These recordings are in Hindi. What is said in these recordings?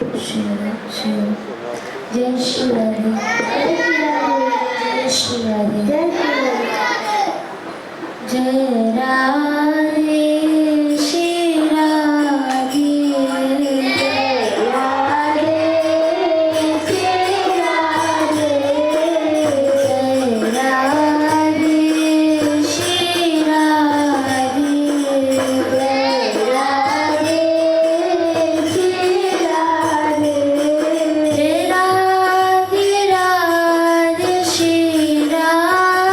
शिव शिव जय श्री राधे जय श्री राधे जय राधे श्री राधे जय राधे श्री राधे जय राधे श्री राधे जय राधे श्री राधे जय राधे राधे श्री राधे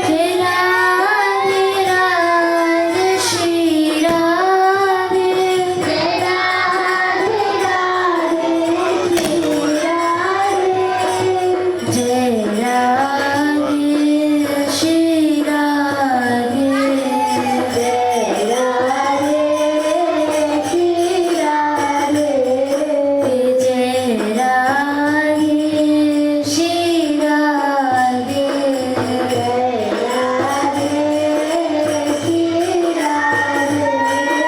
जय राधे राधे श्री राधे जय राधे राधे श्री राधे जय राधे राधे श्री राधे जय राधे श्री राधे जय राधे श्री राधे जय राधे श्री राधे जय राधे श्री राधे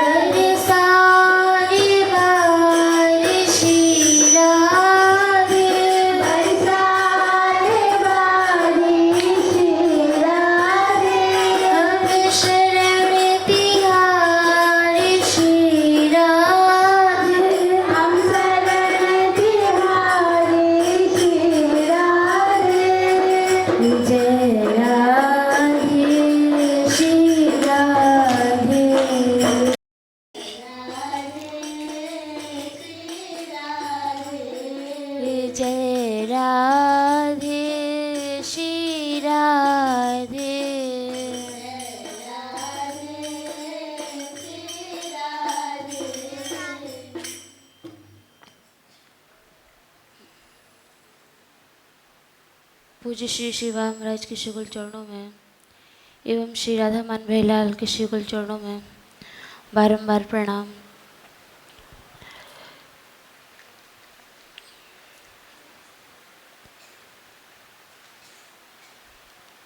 हरे सारे बारे श्री राधे हरे सारे बारे श्री राधे हम शरण तिहारे श्री राधे हम शरण तिहारे श्री राधे जय राधे श्री राधे जय राधे श्री राधे पूज्य श्री श्री महाराज के शुगल चरणों में एवं श्री राधा मान भाईलाल के शुगल चरणों में बारंबार प्रणाम।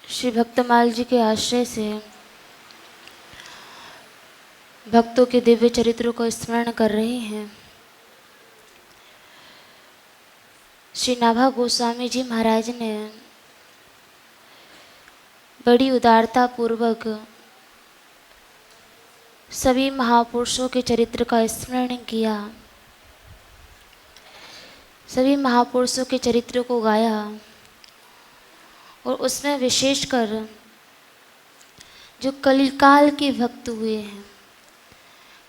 श्री भक्तमाल जी के आश्रय से भक्तों के दिव्य चरित्रों को स्मरण कर रहे हैं। श्री नाभा गोस्वामी जी महाराज ने बड़ी उदारता पूर्वक सभी महापुरुषों के चरित्र का स्मरण किया, सभी महापुरुषों के चरित्र को गाया और उसमें विशेषकर जो कलिकाल के भक्त हुए हैं,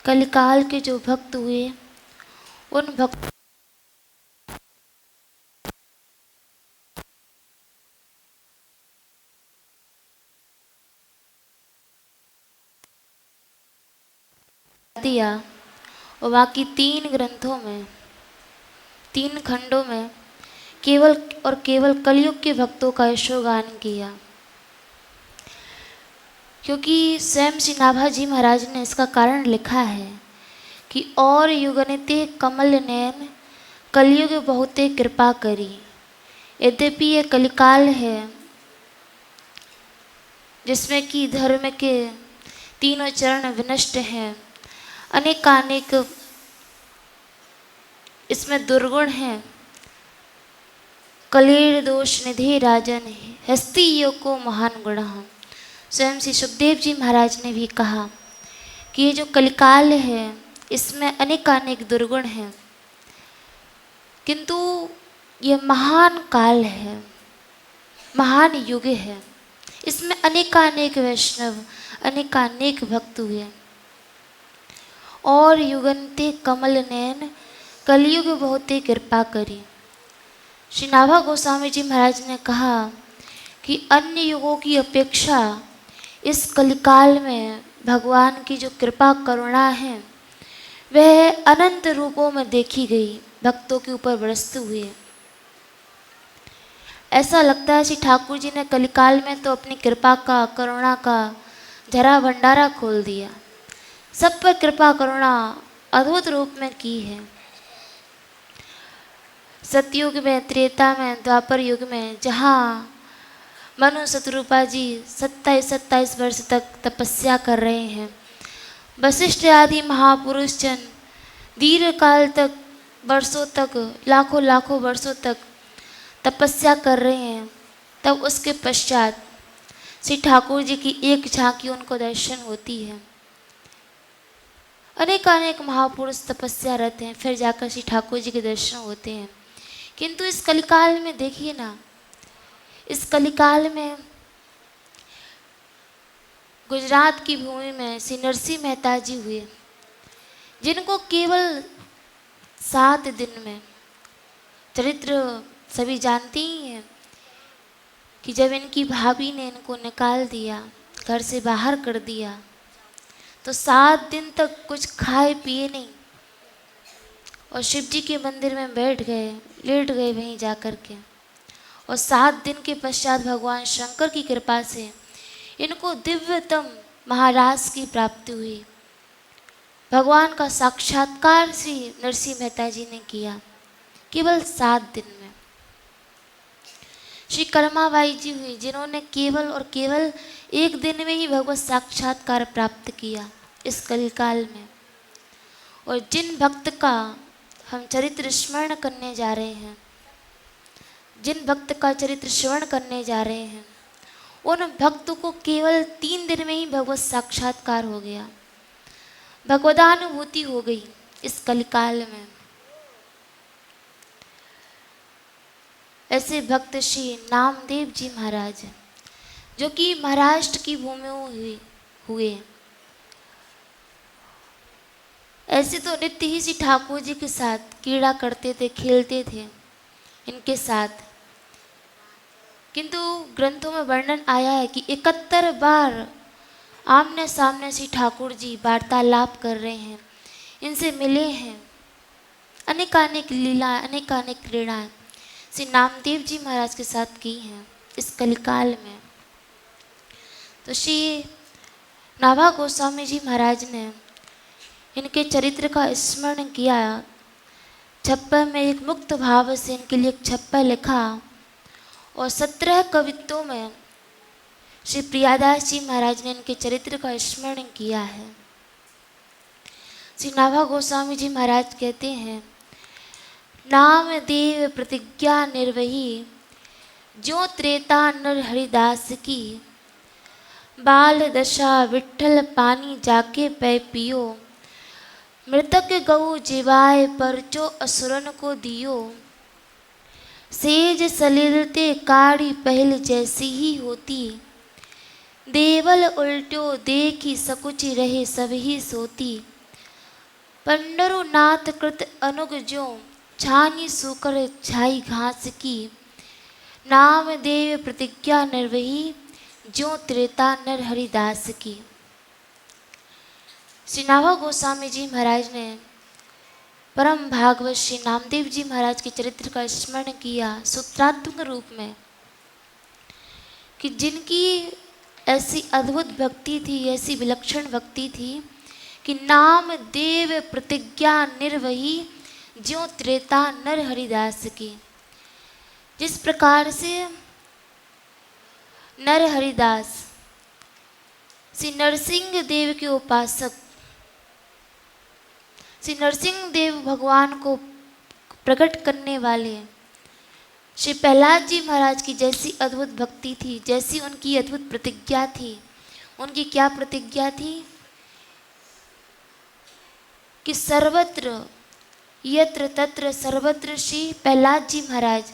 कलिकाल के जो भक्त हुए उन भक्त दिया और बाकी 3 ग्रंथों में 3 खंडों में केवल और केवल कलयुग के भक्तों का यशोगान किया, क्योंकि स्वयं श्री नाभा जी महाराज ने इसका कारण लिखा है कि और युगनिते कमल नैन कलयुग बहुते कृपा करी। यद्यपि ये कलिकाल है जिसमें कि धर्म के तीनों चरण विनष्ट हैं, अनेकानेक इसमें दुर्गुण हैं। कलेर दोष निधि राजन हस्ती योग को महान गुण। स्वयं श्री सुखदेव जी महाराज ने भी कहा कि ये जो कलिकाल है इसमें अनेकानेक दुर्गुण हैं, किंतु ये महान काल है, महान युग है। इसमें अनेकानेक वैष्णव अनेकानेक भक्त हुए और युगंते कमल नैन कलयुग बहुते कृपा करी। श्री नाभा गोस्वामी जी महाराज ने कहा कि अन्य युगों की अपेक्षा इस कलिकाल में भगवान की जो कृपा करुणा है वह अनंत रूपों में देखी गई, भक्तों के ऊपर बरसते हुए। ऐसा लगता है श्री ठाकुर जी ने कलिकाल में तो अपनी कृपा का करुणा का जरा भंडारा खोल दिया, सब पर कृपा करुणा अद्भुत रूप में की है। सतयुग में, त्रेता में, द्वापर युग में जहाँ मनु शतरूपा जी 27 वर्ष तक तपस्या कर रहे हैं। वशिष्ठ आदि महापुरुष जन दीर्घ काल तक, वर्षों तक, लाखों वर्षों तक तपस्या कर रहे हैं। तब उसके पश्चात श्री ठाकुर जी की एक झांकी उनको दर्शन होती है। अनेक महापुरुष तपस्या रहते हैं, फिर जाकर श्री ठाकुर जी के दर्शन होते हैं। किंतु इस कलिकाल में देखिए ना, इस कलिकाल में गुजरात की भूमि में श्री नरसिंह मेहता जी हुए, जिनको केवल 7 दिन में, चरित्र सभी जानते ही हैं कि जब इनकी भाभी ने इनको निकाल दिया, घर से बाहर कर दिया, तो 7 दिन तक कुछ खाए पिए नहीं और शिव जी के मंदिर में बैठ गए, लेट गए वहीं जा कर के। और 7 दिन के पश्चात भगवान शंकर की कृपा से इनको दिव्यतम महाराज की प्राप्ति हुई। भगवान का साक्षात्कार श्री नरसिंह मेहता जी ने किया केवल 7 दिन में। श्री कर्माबाई जी हुई, जिन्होंने केवल और केवल 1 दिन में ही भगवत साक्षात्कार प्राप्त किया इस कलिकाल में। और जिन भक्त का हम चरित्र स्मरण करने जा रहे हैं, जिन भक्त का चरित्र श्रवण करने जा रहे हैं, उन भक्तों को केवल 3 दिन में ही भगवत साक्षात्कार हो गया, भगवदानुभूति हो गई इस कलिकाल में। ऐसे भक्त श्री नामदेव जी महाराज, जो कि महाराष्ट्र की भूमि में हुए, ऐसे तो नित्य ही श्री ठाकुर जी के साथ क्रीड़ा करते थे, खेलते थे इनके साथ। किंतु ग्रंथों में वर्णन आया है कि 71 बार आमने सामने श्री ठाकुर जी वार्तालाप कर रहे हैं, इनसे मिले हैं। अनेकानेक लीला, अनेकानेक क्रीड़ाएं श्री नामदेव जी महाराज के साथ की हैं इस कलिकाल में। तो श्री नाभा गोस्वामी जी महाराज ने इनके चरित्र का स्मरण किया। छप्पर में एक मुक्त भाव से इनके लिए एक छप्पर लिखा और 17 कवित्वों में श्री प्रियादास जी महाराज ने इनके चरित्र का स्मरण किया है। श्री नाभा गोस्वामी जी महाराज कहते हैं, नाम देव प्रतिज्ञा निर्वही, जो त्रेता नर हरिदास की, बाल दशा विठ्ठल पानी जाके पै पियो, मृतक गऊ जीवाय परचो असुरन को दियो, सेज सलिलते काड़ी पहल जैसी ही होती, देवल उल्ट्यो देखी सकुचि रहे सभी सोती, पंडरु नाथ कृत अनुग जो छानी सूकर छाई घास की, नाम देव प्रतिज्ञा निर्वही, जो त्रेता नर हरिदास की। श्री नाभा गोस्वामी जी महाराज ने परम भागवत श्री नामदेव जी महाराज के चरित्र का स्मरण किया सूत्रात्मक रूप में, कि जिनकी ऐसी अद्भुत भक्ति थी, ऐसी विलक्षण भक्ति थी कि नाम देव प्रतिज्ञा निर्वही, ज्यों त्रेता नर हरिदास की। जिस प्रकार से नर हरिदास श्री नरसिंह देव के उपासक, श्री नरसिंह देव भगवान को प्रकट करने वाले श्री प्रहलाद जी महाराज की जैसी अद्भुत भक्ति थी, जैसी उनकी अद्भुत प्रतिज्ञा थी। उनकी क्या प्रतिज्ञा थी कि सर्वत्र यत्र तत्र सर्वत्र श्री प्रहलाद जी महाराज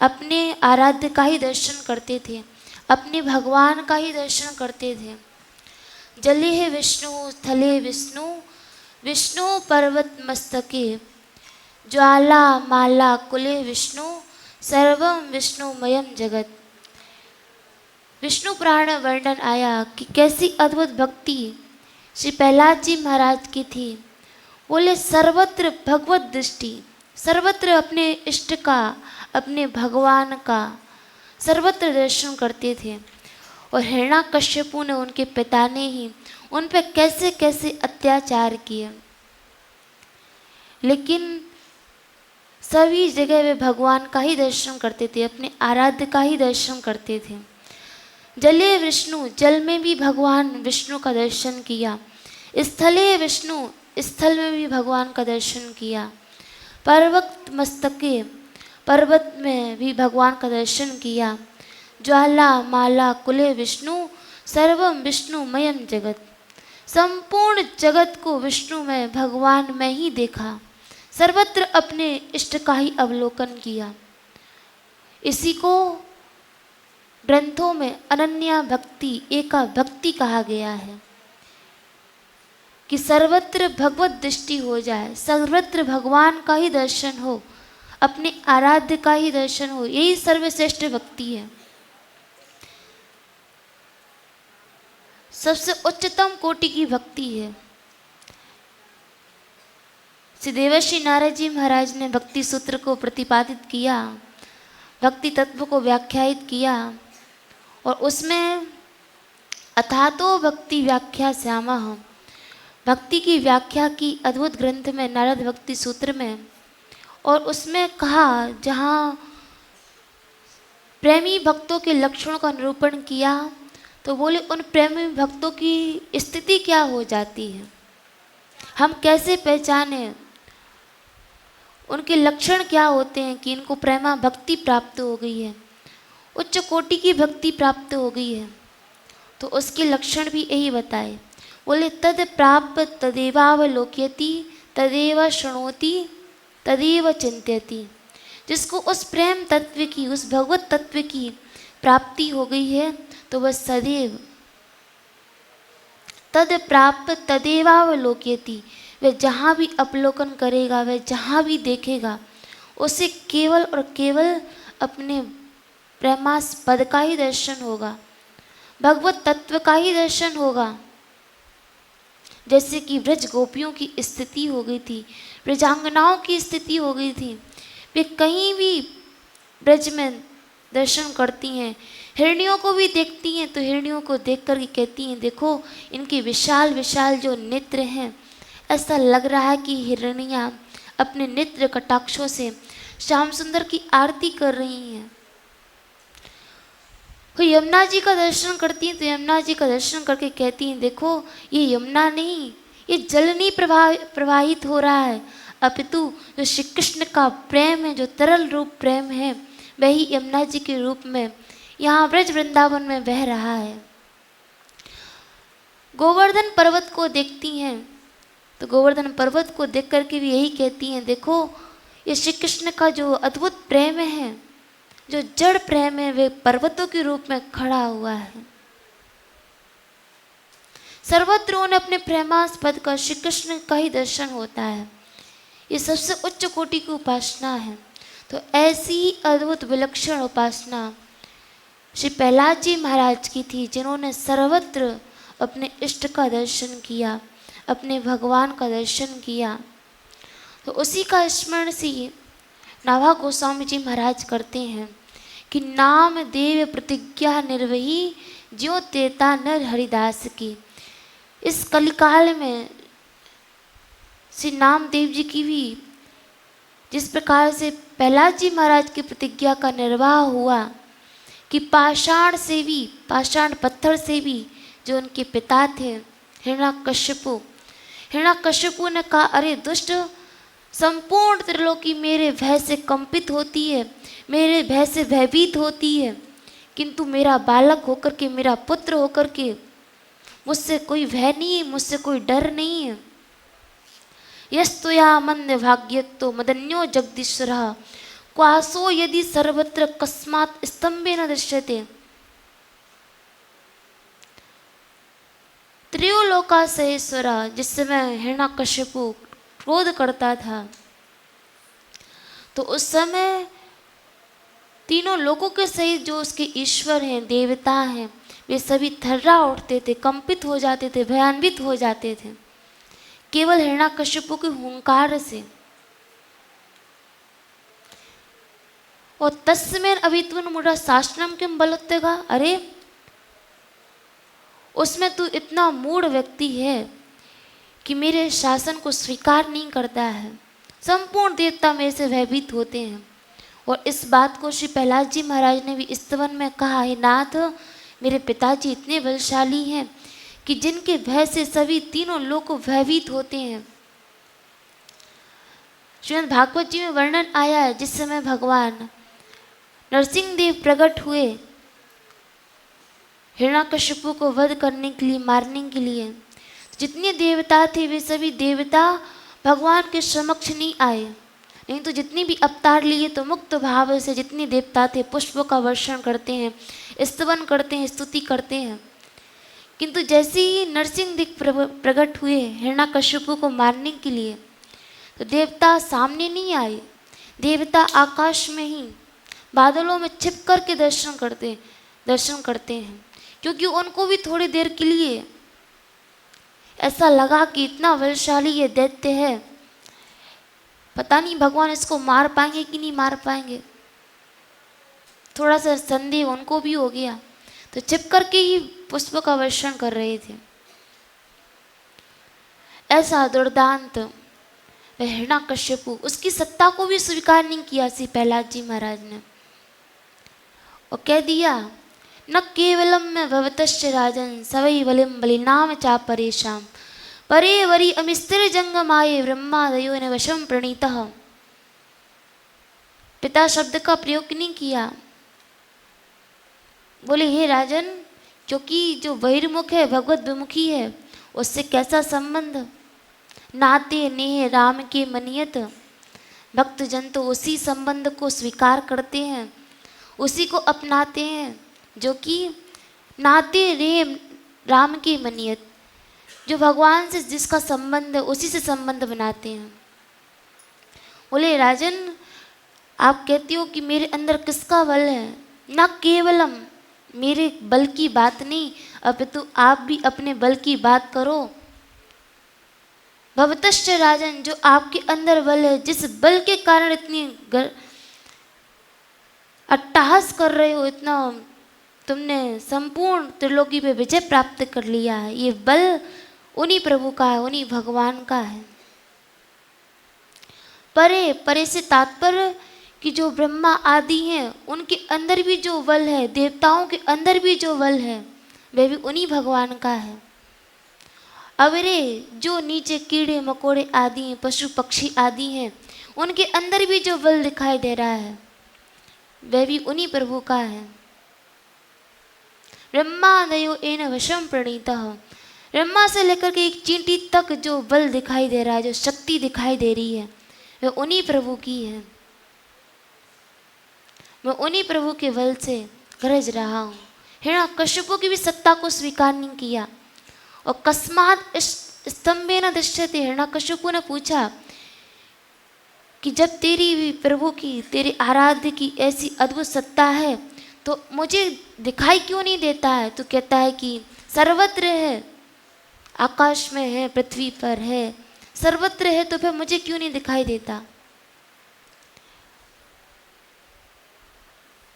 अपने आराध्य का ही दर्शन करते थे, अपने भगवान का ही दर्शन करते थे। जले है विष्णु स्थले विष्णु, विष्णु पर्वत मस्तके, ज्वाला माला कुले विष्णु, सर्वम विष्णुमयम जगत। विष्णु पुराण वर्णन आया कि कैसी अद्भुत भक्ति श्री प्रहलाद जी महाराज की थी। बोले सर्वत्र भगवत दृष्टि, सर्वत्र अपने इष्ट का, अपने भगवान का सर्वत्र दर्शन करते थे। और हिरण्याकश्यपु ने, उनके पिता ने ही उन पे कैसे कैसे अत्याचार किए, लेकिन सभी जगह वे भगवान का ही दर्शन करते थे, अपने आराध्य का ही दर्शन करते थे। जले विष्णु, जल में भी भगवान विष्णु का दर्शन किया। स्थले विष्णु, स्थल में भी भगवान का दर्शन किया। पर्वत मस्तके, पर्वत में भी भगवान का दर्शन किया। ज्वाला माला कुले विष्णु, सर्वम विष्णुमयम जगत, संपूर्ण जगत को विष्णु में, भगवान में ही देखा। सर्वत्र अपने इष्ट का ही अवलोकन किया। इसी को ग्रंथों में अनन्या भक्ति, एका भक्ति कहा गया है कि सर्वत्र भगवत दृष्टि हो जाए, सर्वत्र भगवान का ही दर्शन हो, अपने आराध्य का ही दर्शन हो, यही सर्वश्रेष्ठ भक्ति है। सबसे उच्चतम कोटि की भक्ति है। श्री देवर्षि नारद जी महाराज ने भक्ति सूत्र को प्रतिपादित किया, भक्ति तत्व को व्याख्यायित किया, और उसमें अथातो भक्ति व्याख्या श्यामः, भक्ति की व्याख्या की अद्भुत ग्रंथ में नारद भक्ति सूत्र में। और उसमें कहा, जहाँ प्रेमी भक्तों के लक्षणों का निरूपण किया, तो बोले उन प्रेमी भक्तों की स्थिति क्या हो जाती है, हम कैसे पहचाने, उनके लक्षण क्या होते हैं कि इनको प्रेमा भक्ति प्राप्त हो गई है, उच्च कोटि की भक्ति प्राप्त हो गई है। तो उसके लक्षण भी यही बताए। बोले तद प्राप्त तदेवावलोक्यति, तदेव शृणोति, तदेव चिंत्यति। जिसको उस प्रेम तत्व की, उस भगवत तत्व की प्राप्ति हो गई है, तो वह सदैव तद प्राप्त तदेवावलोक्यति, वह जहाँ भी अवलोकन करेगा, वह जहाँ भी देखेगा, उसे केवल और केवल अपने प्रेमास्पद का ही दर्शन होगा, भगवत तत्व का ही दर्शन होगा। जैसे कि ब्रज गोपियों की स्थिति हो गई थी, ब्रजांगनाओं की स्थिति हो गई थी। वे कहीं भी ब्रज में दर्शन करती हैं, हिरनियों को भी देखती हैं, तो हिरनियों को देख कर कहती हैं, देखो इनके विशाल विशाल जो नेत्र हैं, ऐसा लग रहा है कि हिरनियाँ अपने नेत्र कटाक्षों से श्याम सुंदर की आरती कर रही हैं। तो यमुना जी का दर्शन करती हैं, तो यमुना जी का दर्शन करके कहती हैं, देखो ये यमुना नहीं, ये जल नहीं प्रवाहित हो रहा है, अपितु जो श्री कृष्ण का प्रेम है, जो तरल रूप प्रेम है, वही यमुना जी के रूप में यहाँ ब्रज वृंदावन में बह रहा है। गोवर्धन पर्वत को देखती हैं, तो गोवर्धन पर्वत को देख करके भी यही कहती हैं, देखो ये श्री कृष्ण का जो अद्भुत प्रेम है, जो जड़ प्रेम है, वे पर्वतों के रूप में खड़ा हुआ है। सर्वत्र उन्हें अपने प्रेमास्पद का श्री कृष्ण का ही दर्शन होता है। ये सबसे उच्च कोटि की उपासना है। तो ऐसी ही अद्भुत विलक्षण उपासना श्री प्रहलाद जी महाराज की थी, जिन्होंने सर्वत्र अपने इष्ट का दर्शन किया, अपने भगवान का दर्शन किया। तो उसी का स्मरण से नाभा गोस्वामी जी महाराज करते हैं कि नाम देव प्रतिज्ञा निर्वही, ज्यों तेता नर हरिदास की। इस कलिकाल में श्री नामदेव जी की भी जिस प्रकार से प्रहलाद जी महाराज की प्रतिज्ञा का निर्वाह हुआ कि पाषाण से भी, पाषाण पत्थर से भी, जो उनके पिता थे हिरण्याकश्यपु, हिरण्याकश्यपु ने कहा, अरे दुष्ट, संपूर्ण त्रिलोकी मेरे भय से कंपित होती है, मेरे भय से भयभीत होती है, किंतु मेरा बालक होकर के, मेरा पुत्र होकर के मुझसे कोई भय नहीं है, मुझसे कोई डर नहीं है। यस्तुया मंद भाग्यक्तो मदन्यो जगदीश्वरः, क्वासो यदि सर्वत्र कस्मात् स्तंभे न दृश्यते। त्रिलोकासहेश्वरा, जिस समय हिरण्याकश्यपु क्रोध करता था, तो उस समय तीनों लोकों के सहित जो उसके ईश्वर हैं, देवता हैं, वे सभी थर्रा उठते थे, कंपित हो जाते थे, भयान्वित हो जाते थे, केवल हिरण्याकश्यपु के हुंकार से। और तस्में अभित्वन मुड़ा शासनम किम बलोत्तेगा, अरे उसमें तू इतना मूढ़ व्यक्ति है कि मेरे शासन को स्वीकार नहीं करता है। संपूर्ण देवता मेरे से भयभीत होते हैं। और इस बात को श्री प्रहलाद जी महाराज ने भी स्तवन में कहा, हे नाथ, मेरे पिताजी इतने बलशाली हैं कि जिनके भय से सभी तीनों लोग भयभीत होते हैं। श्रीमद् भागवत जी में वर्णन आया है, जिस समय भगवान नरसिंह देव प्रकट हुए हिरण्यकशिपु को वध करने के लिए, मारने के लिए, जितने देवता थे वे सभी देवता भगवान के समक्ष नहीं आए। नहीं तो जितनी भी अवतार लिए तो मुक्त भाव से जितने देवता थे पुष्पों का वर्षण करते हैं, स्तवन करते हैं, स्तुति करते हैं। किंतु जैसे ही नरसिंह देव प्रकट हुए हिरण्यकशिपु को मारने के लिए, तो देवता सामने नहीं आए। देवता आकाश में ही बादलों में छिप कर के दर्शन करते हैं, क्योंकि उनको भी थोड़ी देर के लिए ऐसा लगा कि इतना बलशाली ये दैत्य है, पता नहीं भगवान इसको मार पाएंगे कि नहीं मार पाएंगे। थोड़ा सा संदेह उनको भी हो गया, तो छिप करके ही पुष्प का वर्षण कर रहे थे। ऐसा दुर्दांत हिरण्यकशिपु, उसकी सत्ता को भी स्वीकार नहीं किया श्री प्रहलाद जी महाराज ने, और कह दिया न केवलम में भवतश्च राजन सवै बलिम बलिनाम चा परेशाम परे वरी अमिस्तिर जंगमाये ब्रह्मादयो ने वशम प्रणीतः। पिता शब्द का प्रयोग नहीं किया, बोले हे राजन, क्योंकि जो बहिर्मुख है, भगवत विमुखी है, उससे कैसा संबंध। नाते नेह राम के मनियत, भक्त जन तो उसी संबंध को स्वीकार करते हैं, उसी को अपनाते हैं, जो कि नाते रे राम के मनियत, जो भगवान से जिसका संबंध है उसी से संबंध बनाते हैं। बोले राजन, आप कहते हो कि मेरे अंदर किसका बल है, न केवलम मेरे बल की बात नहीं, अब तो आप भी अपने बल की बात करो। भवतश्च राजन, जो आपके अंदर बल है, जिस बल के कारण इतनी अट्टहास कर रहे हो, इतना तुमने संपूर्ण त्रिलोकी पे विजय प्राप्त कर लिया है, ये बल उन्हीं प्रभु का है, उन्हीं भगवान का है। परे, परे से तात्पर्य कि जो ब्रह्मा आदि हैं उनके अंदर भी जो बल है, देवताओं के अंदर भी जो बल है, वह भी उन्हीं भगवान का है। अवरे जो नीचे कीड़े मकोड़े आदि हैं, पशु पक्षी आदि हैं, उनके अंदर भी जो बल दिखाई दे रहा है, वह भी उन्हीं प्रभु का है। ब्रह्मादयो एन वशम प्रणीतः, ब्रह्मा से लेकर के एक चींटी तक जो बल दिखाई दे रहा है, जो शक्ति दिखाई दे रही है, वह उन्हीं प्रभु की है। मैं उन्हीं प्रभु के बल से गरज रहा हूँ। हिरण्यकशिपु की भी सत्ता को स्वीकार नहीं किया, और कस्मात स्तंभे न दृश्यते, हिरण्यकशिपु ने पूछा कि जब तेरी प्रभु की, तेरे आराध्य की ऐसी अद्भुत सत्ता है, तो मुझे दिखाई क्यों नहीं देता है। तो कहता है कि सर्वत्र है, आकाश में है, पृथ्वी पर है, सर्वत्र है, तो फिर मुझे क्यों नहीं दिखाई देता।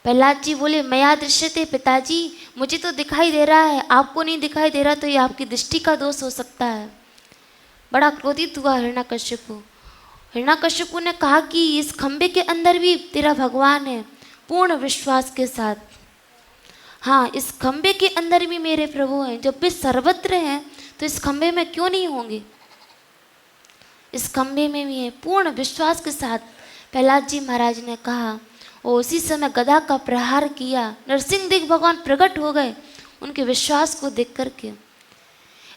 प्रहलाद जी बोले मया दृश्यते पिताजी, मुझे तो दिखाई दे रहा है, आपको नहीं दिखाई दे रहा, तो ये आपकी दृष्टि का दोष हो सकता है। बड़ा क्रोधित हुआ हिरण्यकशिपु। हिरण्यकशिपु ने कहा कि इस खंबे के अंदर भी तेरा भगवान है, पूर्ण विश्वास के साथ। हाँ, इस खंबे के अंदर भी मेरे प्रभु हैं, जब भी सर्वत्र हैं तो इस खंबे में क्यों नहीं होंगे, इस खंबे में भी है, पूर्ण विश्वास के साथ प्रहलाद जी महाराज ने कहा। और उसी समय गदा का प्रहार किया, नरसिंह देव भगवान प्रकट हो गए उनके विश्वास को देख करके।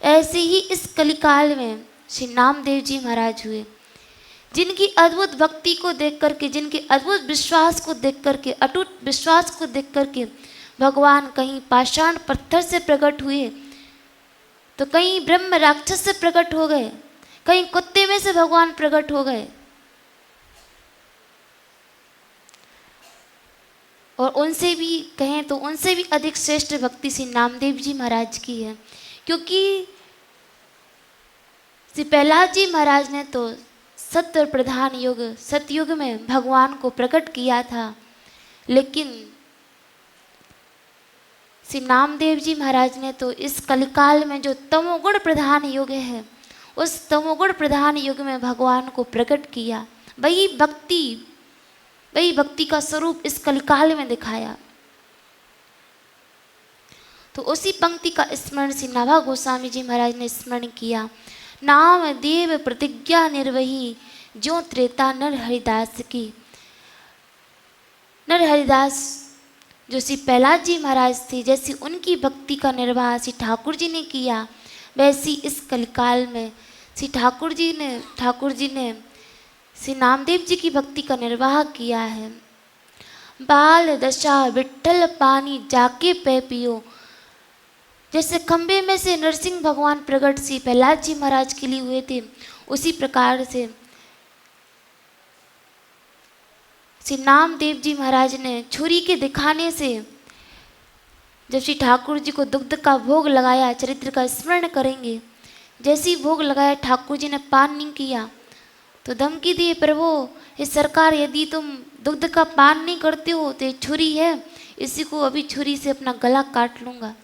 ऐसे ही इस कलिकाल में श्री नामदेव जी महाराज हुए, जिनकी अद्भुत भक्ति को देख करके, जिनके अद्भुत विश्वास को देख करके, अटूट विश्वास को देख करके भगवान कहीं पाषाण पत्थर से प्रकट हुए, तो कहीं ब्रह्म राक्षस से प्रकट हो गए, कहीं कुत्ते में से भगवान प्रकट हो गए। और उनसे भी कहें तो उनसे भी अधिक श्रेष्ठ भक्ति श्री नामदेव जी महाराज की है, क्योंकि श्री प्रहलाद जी महाराज ने तो सत्य प्रधान युग, सतयुग में भगवान को प्रकट किया था, लेकिन श्री नामदेव जी महाराज ने तो इस कलिकाल में जो तमोगुण प्रधान युग है, उस तमोगुण प्रधान युग में भगवान को प्रकट किया। वही भक्ति का स्वरूप इस कलिकाल में दिखाया। तो उसी पंक्ति का स्मरण श्री नाभा गोस्वामी जी महाराज ने स्मरण किया। नाम देव प्रतिज्ञा निर्वही, जो त्रेता नर हरिदास की। नर हरिदास जो श्री प्रहलाद जी महाराज थे, जैसी उनकी भक्ति का निर्वाह श्री ठाकुर जी ने किया, वैसी इस कलिकाल में श्री ठाकुर जी ने श्री नामदेव जी की भक्ति का निर्वाह किया है। बाल दशा विठ्ठल पानी जाके पै पियो। जैसे खंबे में से नरसिंह भगवान प्रकट श्री प्रहलाद जी महाराज के लिए हुए थे, उसी प्रकार से श्री नामदेव जी महाराज ने छुरी के दिखाने से जब श्री ठाकुर जी को दुग्ध का भोग लगाया, चरित्र का स्मरण करेंगे, जैसे ही भोग लगाया ठाकुर जी ने पान नहीं किया तो धमकी दिए, प्रभु इस सरकार यदि तुम दुग्ध का पान नहीं करते हो तो ये छुरी है, इसी को अभी छुरी से अपना गला काट लूँगा,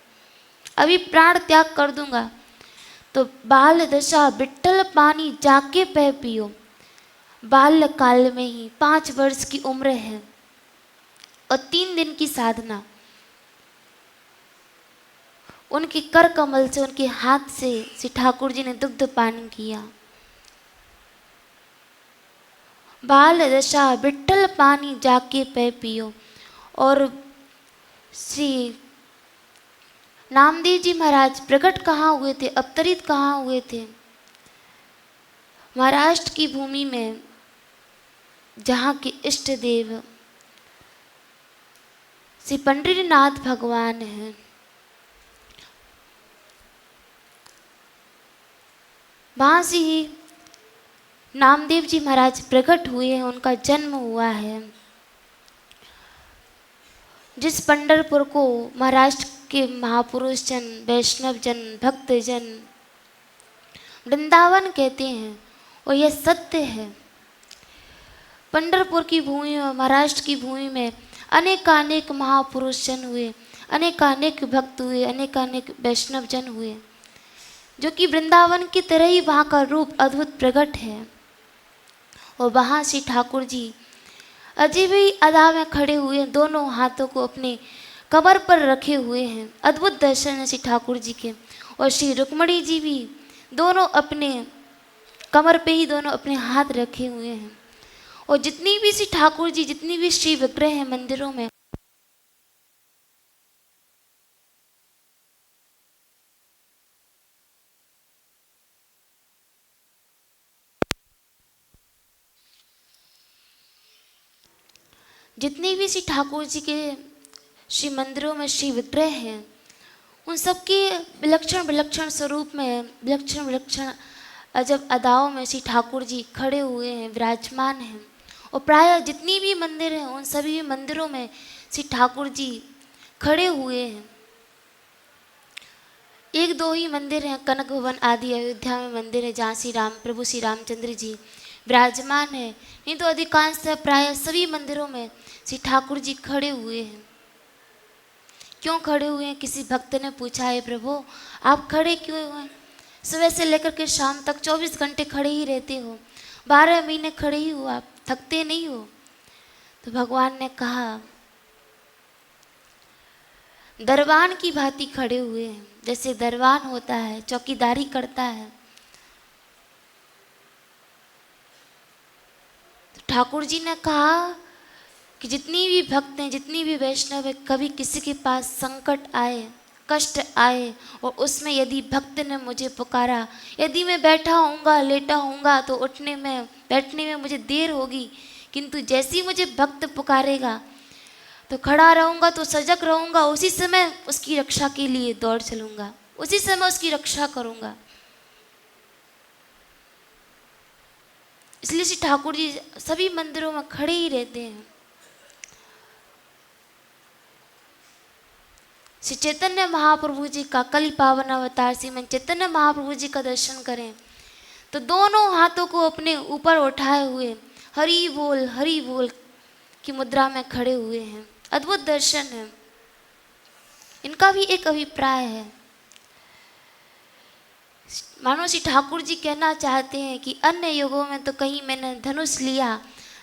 अभी प्राण त्याग कर दूंगा। तो बाल दशा विठ्ठल पानी जाके पै पियो। बाल्य काल में ही 5 वर्ष की उम्र है और 3 दिन की साधना, उनके कर कमल से, उनके हाथ से श्री ठाकुर जी ने दुग्ध पान किया। बाल दशा विठ्ठल पानी जाके पै पियो। और श्री नामदेव जी महाराज प्रकट कहाँ हुए थे, अवतरित कहाँ हुए थे? महाराष्ट्र की भूमि में, जहाँ के इष्ट देव श्री पंढरीनाथ भगवान हैं। वहाँ से ही नामदेव जी महाराज प्रकट हुए हैं, उनका जन्म हुआ है। जिस पंढरपुर को महाराष्ट्र के महापुरुष जन, वैष्णव जन, भक्त जन वृंदावन कहते हैं, और यह सत्य है। पंढरपुर की भूमि में, महाराष्ट्र की भूमि में अनेकानेक महापुरुष जन हुए, अनेकानेक भक्त हुए, अनेकानेक वैष्णव जन हुए, जो कि वृंदावन की तरह ही वहाँ का रूप अद्भुत प्रकट है। और वहाँ श्री ठाकुर जी अजीब ही अदा में खड़े हुए, दोनों हाथों को अपने कमर पर रखे हुए हैं। अद्भुत दर्शन है श्री ठाकुर जी के। और श्री रुक्मणी जी भी दोनों अपने कमर पे ही दोनों अपने हाथ रखे हुए हैं। और जितनी भी श्री ठाकुर जी, जितनी भी श्री विग्रह हैं मंदिरों में, जितनी भी श्री ठाकुर जी के श्री मंदिरों में श्री विग्रह हैं, उन सबके विलक्षण विलक्षण स्वरूप में, विलक्षण विलक्षण अजब अदाओं में श्री ठाकुर जी खड़े हुए हैं, विराजमान हैं। और प्रायः जितनी भी मंदिर हैं, उन सभी मंदिरों में श्री ठाकुर जी खड़े हुए हैं। 1-2 ही मंदिर हैं, कनक भवन आदि अयोध्या में मंदिर है, जहाँ प्रभु श्री रामचंद्र जी विराजमान है। नहीं तो अधिकांश प्रायः सभी मंदिरों में श्री ठाकुर जी खड़े हुए हैं। क्यों खड़े हुए हैं? किसी भक्त ने पूछा है, प्रभु आप खड़े क्यों हुए? सुबह से लेकर के शाम तक 24 घंटे खड़े ही रहते हो, 12 महीने खड़े ही हो, आप थकते नहीं हो? तो भगवान ने कहा, दरबान की भांति खड़े हुए हैं। जैसे दरबान होता है, चौकीदारी करता है, तो ठाकुर जी ने कहा कि जितनी भी भक्त हैं, जितनी भी वैष्णव है, कभी किसी के पास संकट आए, कष्ट आए, और उसमें यदि भक्त ने मुझे पुकारा, यदि मैं बैठा होऊंगा, लेटा होऊंगा तो उठने में, बैठने में मुझे देर होगी, किंतु जैसे ही मुझे भक्त पुकारेगा तो खड़ा रहूंगा, तो सजग रहूंगा, उसी समय उसकी रक्षा के लिए दौड़ चलूंगा, उसी समय उसकी रक्षा करूंगा। इसलिए श्री ठाकुर जी सभी मंदिरों में खड़े ही रहते हैं। श्री चैतन्य महाप्रभु जी का कली पावन अवतार श्रीमन चैतन्य महाप्रभु जी का दर्शन करें तो दोनों हाथों को अपने ऊपर उठाए हुए हरि बोल की मुद्रा में खड़े हुए हैं। अद्भुत दर्शन है। इनका भी एक अभिप्राय है। मानो श्री ठाकुर जी कहना चाहते हैं कि अन्य युगों में तो कहीं मैंने धनुष लिया,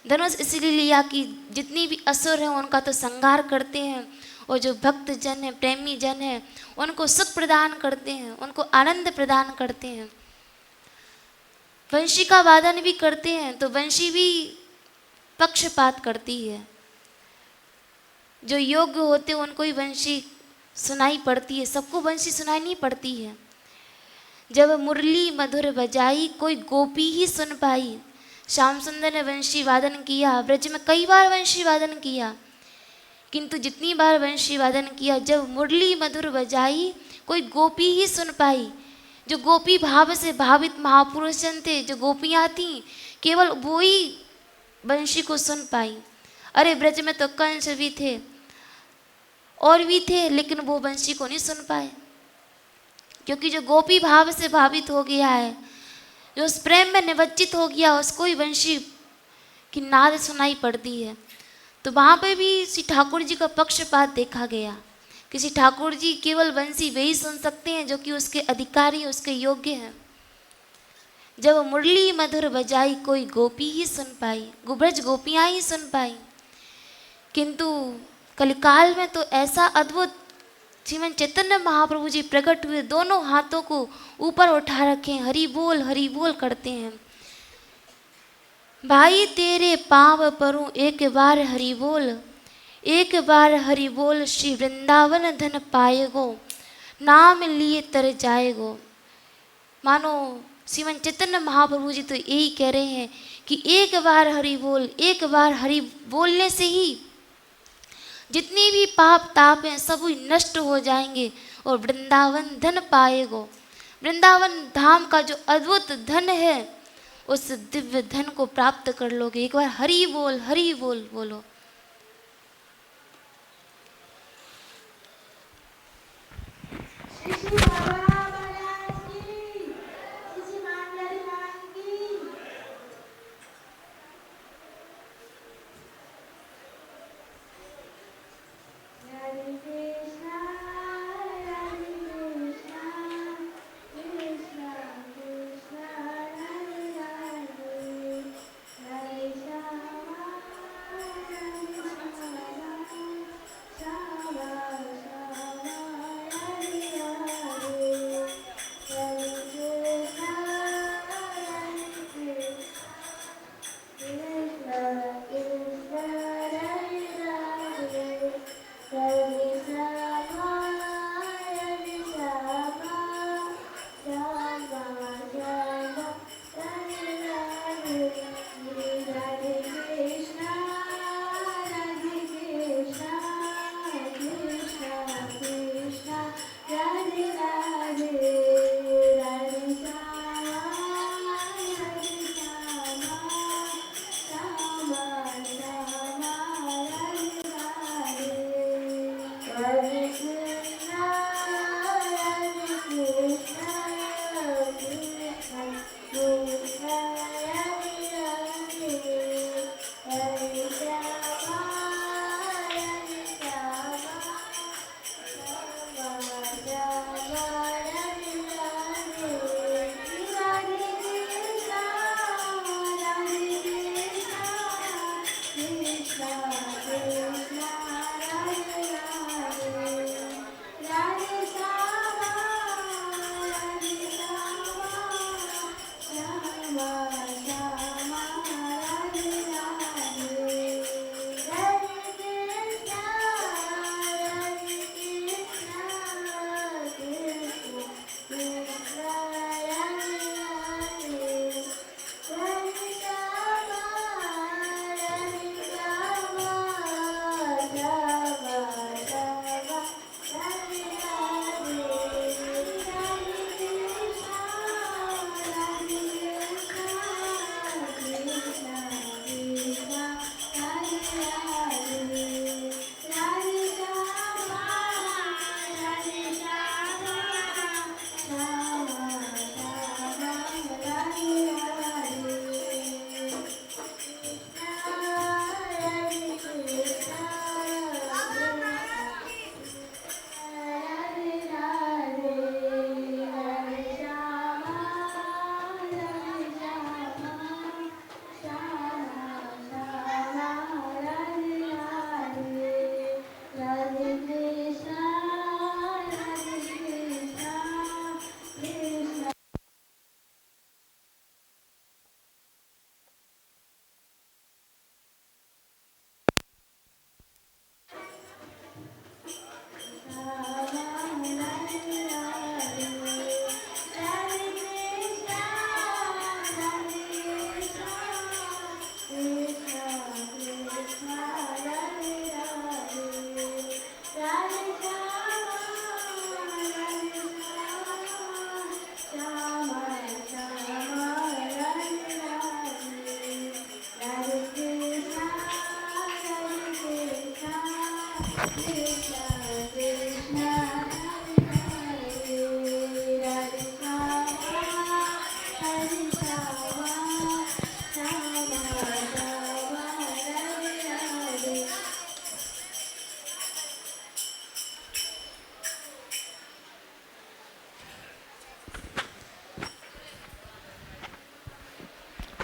धनुष इसलिए लिया कि जितनी भी असुर हैं उनका तो संहार करते हैं, और जो भक्त जन है, प्रेमी जन है, उनको सुख प्रदान करते हैं, उनको आनंद प्रदान करते हैं। वंशी का वादन भी करते हैं तो वंशी भी पक्षपात करती है। जो योग्य होते हैं उनको ही वंशी सुनाई पड़ती है, सबको वंशी सुनाई नहीं पड़ती है। जब मुरली मधुर बजाई कोई गोपी ही सुन पाई। श्याम सुंदर ने वंशी वादन किया, ब्रज में कई बार वंशी वादन किया, किंतु जितनी बार वंशी वादन किया, जब मुरली मधुर बजाई कोई गोपी ही सुन पाई। जो गोपी भाव से भावित महापुरुष जन थे, जो गोपियाँ थीं, केवल वो ही वंशी को सुन पाई। अरे ब्रज में तो कंस भी थे और भी थे, लेकिन वो वंशी को नहीं सुन पाए, क्योंकि जो गोपी भाव से भावित हो गया है, जो उस प्रेम में निमज्जित हो गया, उसको ही वंशी की नाद सुनाई पड़ती है। तो वहाँ पे भी श्री ठाकुर जी का पक्षपात देखा गया कि श्री ठाकुर जी केवल वंशी वे ही सुन सकते हैं जो कि उसके अधिकारी, उसके योग्य हैं। जब मुरली मधुर बजाई कोई गोपी ही सुन पाई, ब्रज गोपियाँ ही सुन पाई। किंतु कलिकाल में तो ऐसा अद्भुत श्रीमन चैतन्य महाप्रभु जी प्रकट हुए, दोनों हाथों को ऊपर उठा रखे, हरि बोल करते हैं। भाई तेरे पाँव परूं एक बार हरि बोल, एक बार हरि बोल, श्री वृंदावन धन पाएगो, नाम लिए तर जाएगो। मानो श्रीमन चैतन्य महाप्रभु जी तो यही कह रहे हैं कि एक बार हरि बोल, एक बार हरि बोलने से ही जितनी भी पाप ताप हैं सब नष्ट हो जाएंगे और वृंदावन धन पाएगो। वृंदावन धाम का जो अद्भुत धन है, उस दिव्य धन को प्राप्त कर लोगे। एक बार हरि बोल बोलो।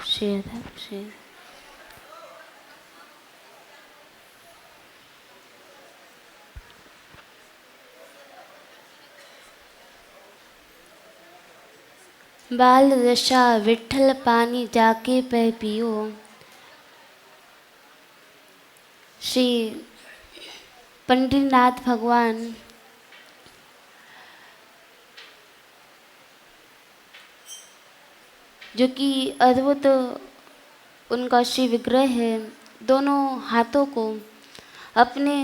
श्रीधर श्री बाल दशा विठल पानी जाके पै पियो। श्री पंडितनाथ भगवान जो कि अद्भुत उनका श्री विग्रह है, दोनों हाथों को अपने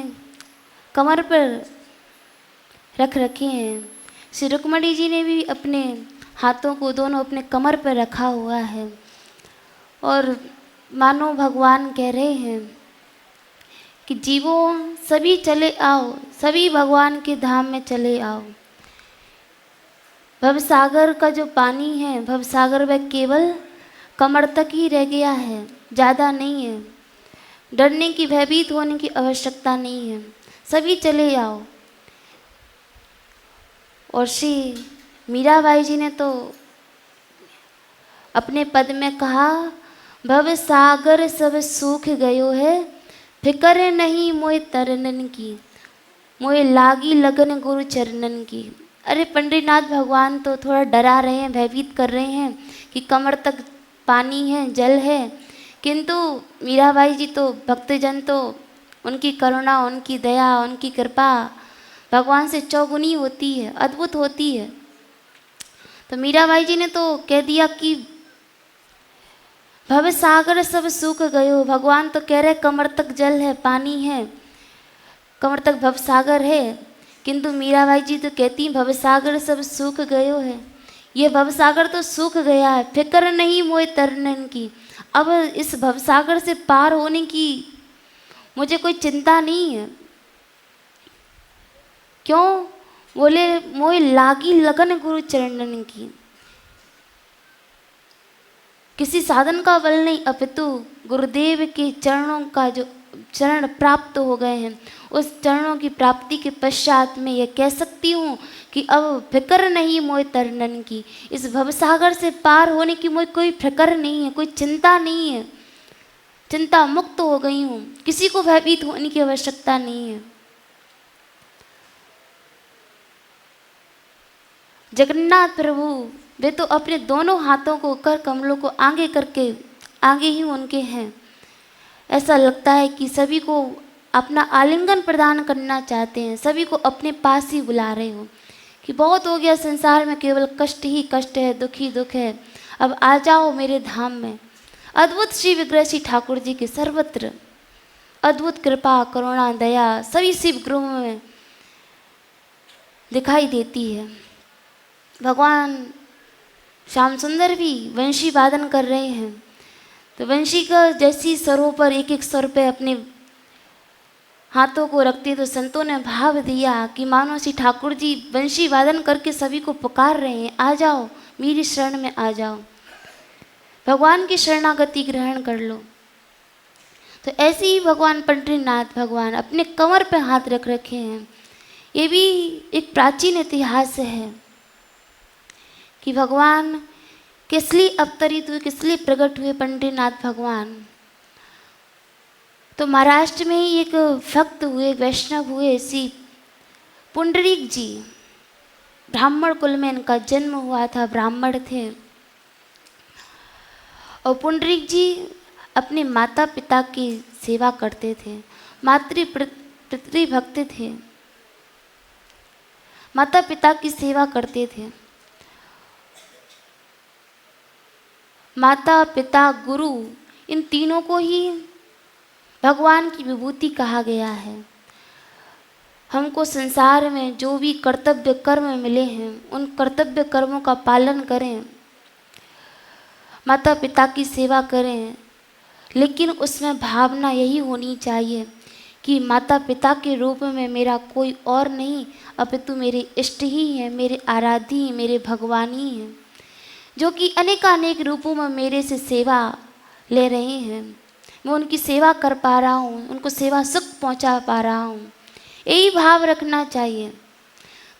कमर पर रख रखे हैं। श्री रुक्मणी जी ने भी अपने हाथों को दोनों अपने कमर पर रखा हुआ है और मानो भगवान कह रहे हैं कि जीवों सभी चले आओ, सभी भगवान के धाम में चले आओ। भवसागर का जो पानी है, भवसागर वह केवल कमर तक ही रह गया है, ज़्यादा नहीं है। डरने की, भयभीत होने की आवश्यकता नहीं है, सभी चले आओ। और श्री मीराबाई जी ने तो अपने पद में कहा, भवसागर सब सूख गयो है, फिकर नहीं मोए तरनन की, मोए लागी लगन गुरु चरणन की। अरे पंडितनाथ भगवान तो थोड़ा डरा रहे हैं, भयभीत कर रहे हैं कि कमर तक पानी है, जल है, किंतु मीराबाई जी तो भक्तजन तो उनकी करुणा, उनकी दया, उनकी कृपा भगवान से चौगुनी होती है, अद्भुत होती है। तो मीराबाई जी ने तो कह दिया कि भवसागर सब सूख गयो। भगवान तो कह रहे कमर तक जल है, पानी है, कमर तक भवसागर है, किंतु मीराबाई जी तो कहती भवसागर सब सूख गयो है। ये भवसागर तो सूख गया है, फिक्र नहीं मोए तरनन की। अब इस भवसागर से पार होने की मुझे कोई चिंता नहीं है। क्यों? बोले मोए लागी लगन गुरु चरणन की। किसी साधन का बल नहीं, अपितु गुरुदेव के चरणों का जो चरण प्राप्त हो गए हैं, उस चरणों की प्राप्ति के पश्चात मैं ये कह सकती हूँ कि अब फिक्र नहीं मोए तरनन की। इस भवसागर से पार होने की मुझे कोई फिक्र नहीं है, कोई चिंता नहीं है, चिंता मुक्त हो गई हूँ, किसी को भयभीत होने की आवश्यकता नहीं है। जगन्नाथ प्रभु वे तो अपने दोनों हाथों को कर कमलों को आगे करके आगे ही उनके हैं। ऐसा लगता है कि सभी को अपना आलिंगन प्रदान करना चाहते हैं, सभी को अपने पास ही बुला रहे हो कि बहुत हो गया संसार में, केवल कष्ट ही कष्ट है, दुख ही दुख है, अब आ जाओ मेरे धाम में। अद्भुत श्री विग्रह श्री ठाकुर जी के सर्वत्र अद्भुत कृपा, करुणा, दया सभी शिव विग्रहों में दिखाई देती है। भगवान श्याम सुंदर भी वंशी वादन कर रहे हैं, तो वंशी का जैसी स्वरों पर एक एक स्वर पे अपने हाथों को रखते तो संतों ने भाव दिया कि मानो श्री ठाकुर जी वंशी वादन करके सभी को पुकार रहे हैं, आ जाओ मेरी शरण में आ जाओ, भगवान की शरणागति ग्रहण कर लो। तो ऐसे ही भगवान पंडितनाथ भगवान अपने कमर पे हाथ रख रखे हैं। ये भी एक प्राचीन इतिहास है कि भगवान किस लिए अवतरित हुए, किस लिए प्रकट हुए पंडितनाथ भगवान। तो महाराष्ट्र में ही एक भक्त हुए, वैष्णव हुए, श्री पुंडरीक जी, ब्राह्मण कुल में इनका जन्म हुआ था, ब्राह्मण थे। और पुंडरीक जी अपने माता पिता की सेवा करते थे, पितृ भक्त थे, माता पिता की सेवा करते थे। माता पिता गुरु इन तीनों को ही भगवान की विभूति कहा गया है। हमको संसार में जो भी कर्तव्य कर्म मिले हैं उन कर्तव्य कर्मों का पालन करें, माता पिता की सेवा करें, लेकिन उसमें भावना यही होनी चाहिए कि माता पिता के रूप में मेरा कोई और नहीं अपितु मेरे इष्ट ही हैं, मेरे आराध्य ही, मेरे भगवान ही हैं, जो कि अनेकानेक रूपों में मेरे से सेवा ले रहे हैं। मैं उनकी सेवा कर पा रहा हूँ, उनको सेवा सुख पहुँचा पा रहा हूँ, यही भाव रखना चाहिए।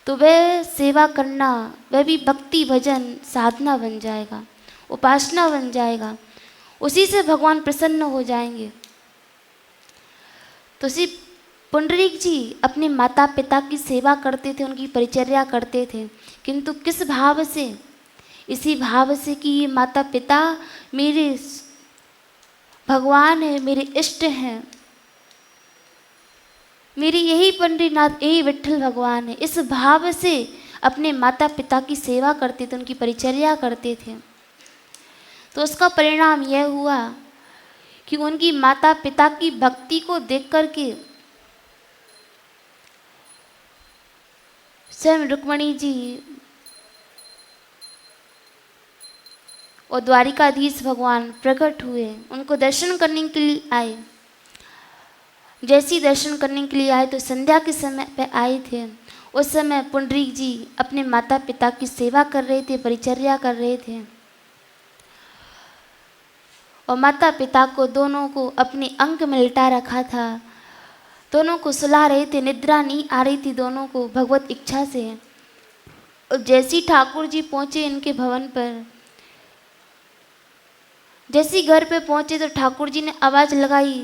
तो वह सेवा करना, वह भी भक्ति भजन साधना बन जाएगा, उपासना बन जाएगा, उसी से भगवान प्रसन्न हो जाएंगे। तो श्री पुंडरीक जी अपने माता पिता की सेवा करते थे, उनकी परिचर्या करते थे, किंतु किस भाव से? इसी भाव से कि ये माता पिता मेरे भगवान है, मेरे इष्ट हैं, मेरी यही पंडरीनाथ, यही विठल भगवान है। इस भाव से अपने माता पिता की सेवा करते थे, उनकी परिचर्या करते थे। तो उसका परिणाम यह हुआ कि उनकी माता पिता की भक्ति को देख करके स्वयं रुक्मणी जी और द्वारिकाधीश भगवान प्रकट हुए, उनको दर्शन करने के लिए आए। जैसे ही दर्शन करने के लिए आए तो संध्या के समय पे आए थे। उस समय पुंडरीक जी अपने माता पिता की सेवा कर रहे थे, परिचर्या कर रहे थे, और माता पिता को दोनों को अपने अंक में लिटा रखा था, दोनों को सुला रहे थे, निद्रा नहीं आ रही थी दोनों को भगवत इच्छा से। और जैसे ही ठाकुर जी पहुँचे इनके भवन पर, जैसे ही घर पे पहुँचे तो ठाकुर जी ने आवाज़ लगाई,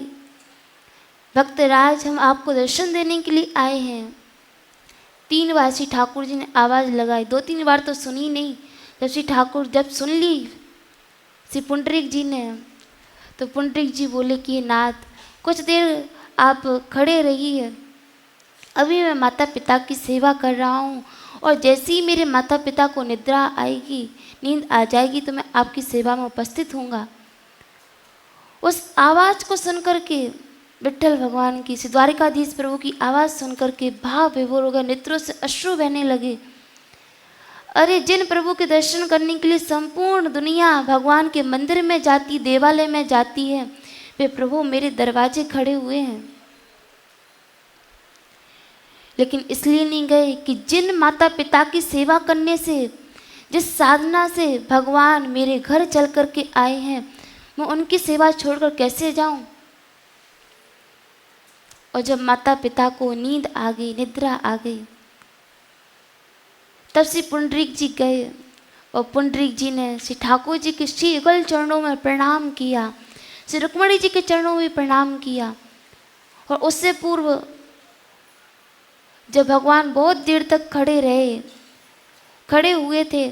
भक्तराज हम आपको दर्शन देने के लिए आए हैं। 3 बार श्री ठाकुर जी ने आवाज़ लगाई, 2-3 बार तो सुनी नहीं। जब श्री ठाकुर जब सुन ली श्री पुंडरीक जी ने, तो पुंडरीक जी बोले कि नाथ कुछ देर आप खड़े रहिए, अभी मैं माता पिता की सेवा कर रहा हूँ, और जैसे ही मेरे माता पिता को निद्रा आएगी, नींद आ जाएगी, तो मैं आपकी सेवा में उपस्थित होऊंगा। उस आवाज़ को सुनकर के विठल भगवान की, श्री द्वारिकाधीश प्रभु की आवाज़ सुनकर के भाव विभोर हो गए, नेत्रों से अश्रु बहने लगे। अरे जिन प्रभु के दर्शन करने के लिए संपूर्ण दुनिया भगवान के मंदिर में जाती, देवालय में जाती है, वे प्रभु मेरे दरवाजे खड़े हुए हैं। लेकिन इसलिए नहीं गए कि जिन माता पिता की सेवा करने से, जिस साधना से भगवान मेरे घर चल कर के आए हैं, मैं उनकी सेवा छोड़कर कैसे जाऊं। और जब माता पिता को नींद आ गई, निद्रा आ गई, तब श्री पुंडरीक जी गए और पुंडरीक जी ने श्री ठाकुर जी के श्री युगल चरणों में प्रणाम किया, श्री रुक्मणी जी के चरणों में प्रणाम किया। और उससे पूर्व जब भगवान बहुत देर तक खड़े हुए थे,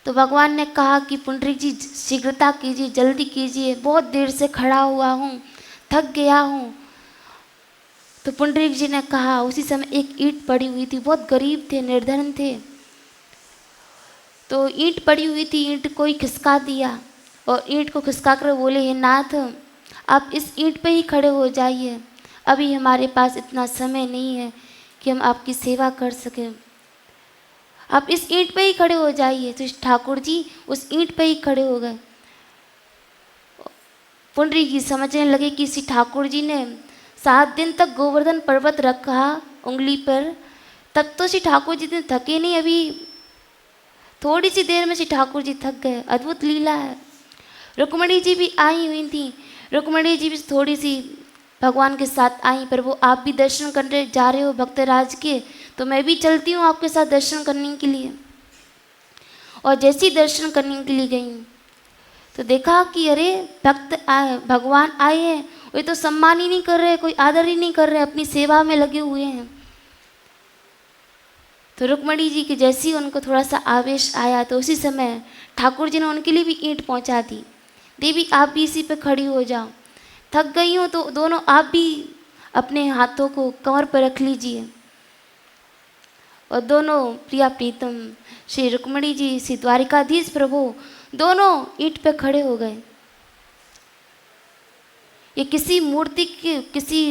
तो भगवान ने कहा कि पुंडरीक जी शीघ्रता कीजिए, जल्दी कीजिए, बहुत देर से खड़ा हुआ हूँ, थक गया हूँ। तो पुंडरीक जी ने कहा, उसी समय एक ईंट पड़ी हुई थी, बहुत गरीब थे, निर्धन थे, तो ईंट पड़ी हुई थी, ईंट कोई खिसका दिया, और ईंट को खिसका कर बोले, हे नाथ आप इस ईंट पे ही खड़े हो जाइए, अभी हमारे पास इतना समय नहीं है कि हम आपकी सेवा कर सकें, आप इस ईंट पे ही खड़े हो जाइए। तो ठाकुर जी उस ईंट पे ही खड़े हो गए। पुंडरीक जी समझने लगे कि श्री ठाकुर जी ने 7 दिन तक गोवर्धन पर्वत रखा उंगली पर, तब तो श्री ठाकुर जी ने थके नहीं, अभी थोड़ी सी देर में श्री ठाकुर जी थक गए। अद्भुत लीला है। रुक्मणी जी भी आई हुई थी, रुक्मणी जी भी थोड़ी सी भगवान के साथ आई, पर वो आप भी दर्शन करने जा रहे हो भक्तराज के, तो मैं भी चलती हूँ आपके साथ दर्शन करने के लिए। और जैसे ही दर्शन करने के लिए गई तो देखा कि अरे भक्त आए, भगवान आए हैं, वे तो सम्मान ही नहीं कर रहे, कोई आदर ही नहीं कर रहे, अपनी सेवा में लगे हुए हैं। तो रुक्मणी जी के जैसे ही उनको थोड़ा सा आवेश आया, तो उसी समय ठाकुर जी ने उनके लिए भी ईंट पहुंचा दी, देवी आप भी इसी पे खड़ी हो जाओ, थक गई हो तो दोनों आप भी अपने हाथों को कमर पर रख लीजिए। और दोनों प्रिया प्रीतम श्री रुक्मणी जी, श्री द्वारिकाधीश प्रभु, दोनों ईंट पे खड़े हो गए। ये किसी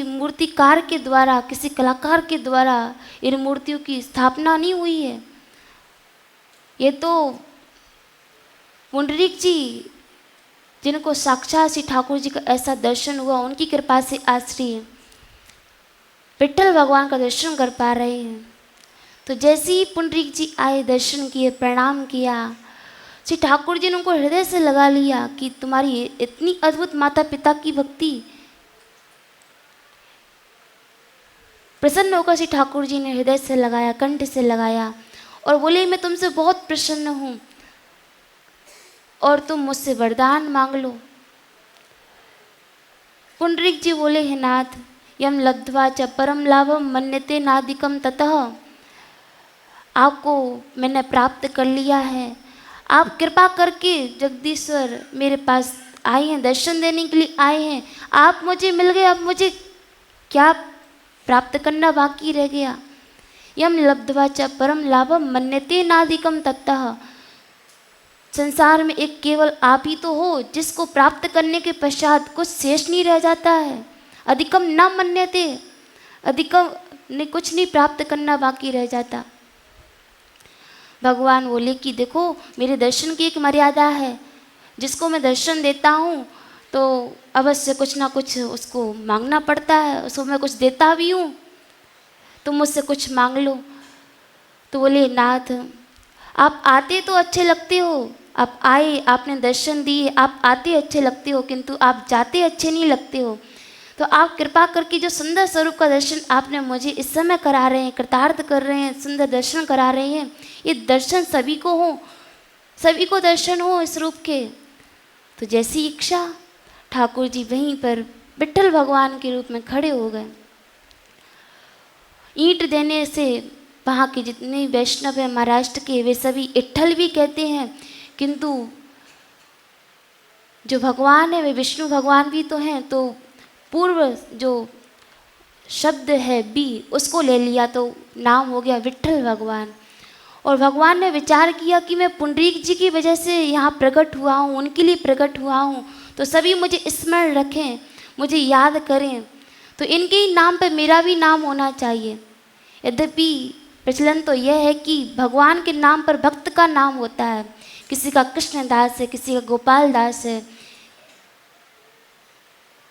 मूर्तिकार के द्वारा, किसी कलाकार के द्वारा इन मूर्तियों की स्थापना नहीं हुई है। ये तो पुंडरीक जी, जिनको साक्षात श्री ठाकुर जी का ऐसा दर्शन हुआ, उनकी कृपा से आज श्री विठ्ठल भगवान का दर्शन कर पा रहे हैं। तो जैसे ही पुंडरीक जी आए, दर्शन किए, प्रणाम किया, श्री ठाकुर जी ने उनको हृदय से लगा लिया कि तुम्हारी इतनी अद्भुत माता पिता की भक्ति। प्रसन्न होकर श्री ठाकुर जी ने हृदय से लगाया, कंठ से लगाया और बोले, मैं तुमसे बहुत प्रसन्न हूँ और तुम मुझसे वरदान मांग लो। पुंडरीक जी बोले, हे नाथ, यम लब्ध्वा च परम लाभम मन्यते नादिकम ततः, आपको मैंने प्राप्त कर लिया है। आप कृपा करके जगदीश्वर मेरे पास आए हैं, दर्शन देने के लिए आए हैं। आप मुझे मिल गए, अब मुझे क्या प्राप्त करना बाकी रह गया। यम लब्ध्वा च परम लाभम मन्यते नादिकम ततः, संसार में एक केवल आप ही तो हो जिसको प्राप्त करने के पश्चात कुछ शेष नहीं रह जाता है। अधिकम न मन्यते, अधिकम ने कुछ नहीं प्राप्त करना बाकी रह जाता। भगवान बोले कि देखो, मेरे दर्शन की एक मर्यादा है। जिसको मैं दर्शन देता हूँ तो अवश्य कुछ ना कुछ उसको मांगना पड़ता है, उसको मैं कुछ देता भी हूँ, तुम मुझसे कुछ मांग लो। तो बोले, नाथ, आप आते तो अच्छे लगते हो, आप आए, आपने दर्शन दिए, आप आते अच्छे लगते हो, किंतु आप जाते अच्छे नहीं लगते हो। तो आप कृपा करके जो सुंदर स्वरूप का दर्शन आपने मुझे इस समय करा रहे हैं, कृतार्थ कर रहे हैं, सुंदर दर्शन करा रहे हैं, ये दर्शन सभी को हो, सभी को दर्शन हो इस रूप के। तो जैसी इच्छा, ठाकुर जी वहीं पर विठ्ठल भगवान के रूप में खड़े हो गए। ईंट देने से वहाँ के जितने वैष्णव हैं महाराष्ट्र के, वे सभी इट्ठल भी कहते हैं, किंतु जो भगवान है वे विष्णु भगवान भी तो हैं। तो पूर्व जो शब्द है बी, उसको ले लिया तो नाम हो गया विठ्ठल भगवान। और भगवान ने विचार किया कि मैं पुंडरीक जी की वजह से यहाँ प्रकट हुआ हूँ, उनके लिए प्रकट हुआ हूँ, तो सभी मुझे स्मरण रखें, मुझे याद करें, तो इनके ही नाम पर मेरा भी नाम होना चाहिए। यद्यपि प्रचलन तो यह है कि भगवान के नाम पर भक्त का नाम होता है, किसी का कृष्णदास है, किसी का गोपाल दास है।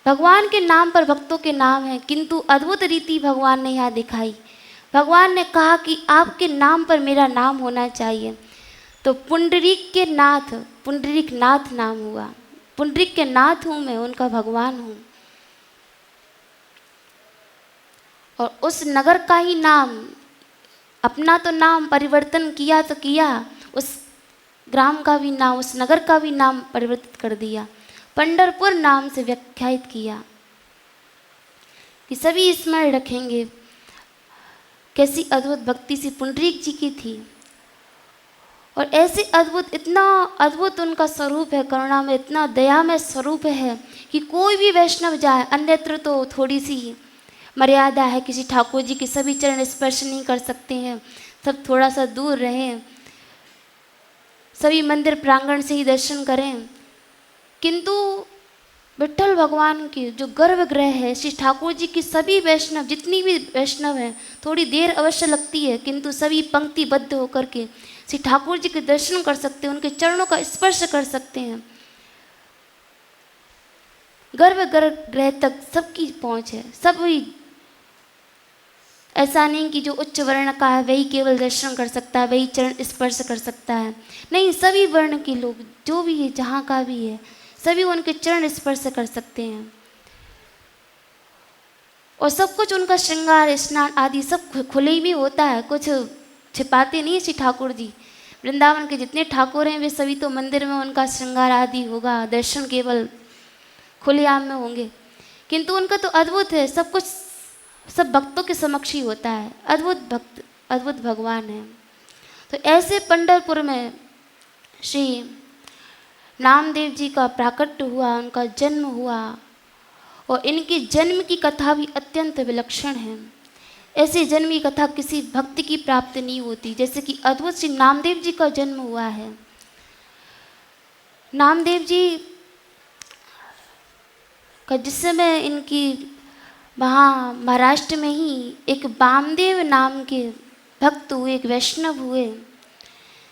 भगवान के नाम पर भक्तों के नाम है, किंतु अद्भुत रीति भगवान ने यहाँ दिखाई। भगवान ने कहा कि आपके नाम पर मेरा नाम होना चाहिए। तो पुंडरीक के नाथ, पुंडरीक नाथ नाम हुआ। पुंडरीक के नाथ हूँ मैं, उनका भगवान हूँ। और उस नगर का ही नाम, अपना तो नाम परिवर्तन किया तो किया, उस ग्राम का भी नाम, उस नगर का भी नाम परिवर्तित कर दिया, पंढरपुर नाम से व्याख्यायित किया कि सभी स्मरण रखेंगे। कैसी अद्भुत भक्ति सी पुंडरीक जी की थी, और ऐसे अद्भुत, इतना अद्भुत उनका स्वरूप है, करुणा में इतना दया में स्वरूप है कि कोई भी वैष्णव जाए, अन्यत्र तो थोड़ी सी मर्यादा है, किसी ठाकुर जी के सभी चरण स्पर्श नहीं कर सकते हैं, सब थोड़ा सा दूर रहें, सभी मंदिर प्रांगण से ही दर्शन करें। किंतु विठ्ठल भगवान के जो गर्भगृह है, श्री ठाकुर जी की सभी वैष्णव, जितनी भी वैष्णव हैं, थोड़ी देर अवश्य लगती है, किंतु सभी पंक्तिबद्ध होकर के श्री ठाकुर जी के दर्शन कर सकते हैं, उनके चरणों का स्पर्श कर सकते हैं। गर्भगृह तक सबकी पहुंच है, सभी, ऐसा नहीं कि जो उच्च वर्ण का है वही केवल दर्शन कर सकता है, वही चरण स्पर्श कर सकता है, नहीं, सभी वर्ण के लोग, जो भी है, जहाँ का भी है, सभी उनके चरण स्पर्श कर सकते हैं। और सब कुछ उनका श्रृंगार, स्नान आदि सब खुले में होता है, कुछ छिपाते नहीं श्री ठाकुर जी। वृंदावन के जितने ठाकुर हैं वे सभी तो मंदिर में उनका श्रृंगार आदि होगा, दर्शन केवल खुलेआम में होंगे, किंतु उनका तो अद्भुत है, सब कुछ सब भक्तों के समक्ष ही होता है। अद्भुत भक्त, अद्भुत भगवान है। तो ऐसे पंढरपुर में श्री नामदेव जी का प्राकट्य हुआ, उनका जन्म हुआ, और इनके जन्म की कथा भी अत्यंत विलक्षण है। ऐसे जन्म की कथा किसी भक्त की प्राप्त नहीं होती, जैसे कि अद्भुत श्री नामदेव जी का जन्म हुआ है। नामदेव जी जिस समय इनकी वहाँ महाराष्ट्र में ही एक वामदेव नाम के भक्त हुए, एक वैष्णव हुए।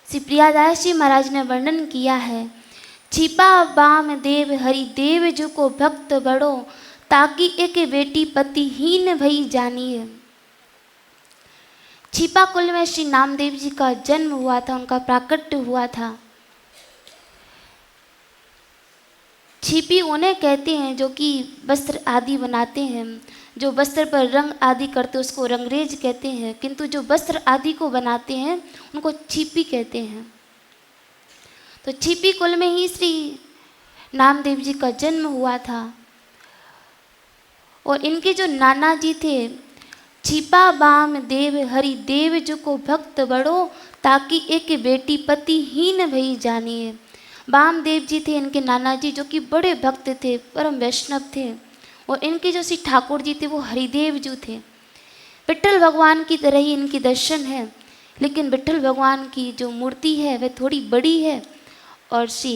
श्री प्रियादास जी महाराज ने वर्णन किया है, छिपा बाम देव हरि देव जो को भक्त बड़ो, ताकि एक बेटी पतिहीन भई जानिए। छिपा कुल में श्री नामदेव जी का जन्म हुआ था, उनका प्राकट्य हुआ था। छिपी उन्हें कहते हैं जो कि वस्त्र आदि बनाते हैं, जो वस्त्र पर रंग आदि करते हैं उसको रंगरेज कहते हैं, किंतु जो वस्त्र आदि को बनाते हैं उनको छिपी कहते हैं। तो छिपी कुल में ही श्री नामदेव जी का जन्म हुआ था। और इनके जो नाना जी थे, छिपा बाम देव हरि देव जो को भक्त बड़ो, ताकि एक बेटी पतिहीन भई जानिए। वामदेव जी थे इनके नाना जी, जो कि बड़े भक्त थे, परम वैष्णव थे। और इनके जो श्री ठाकुर जी थे वो हरिदेव जी थे। विट्ठल भगवान की तरह ही इनकी दर्शन है, लेकिन विट्ठल भगवान की जो मूर्ति है वह थोड़ी बड़ी है और श्री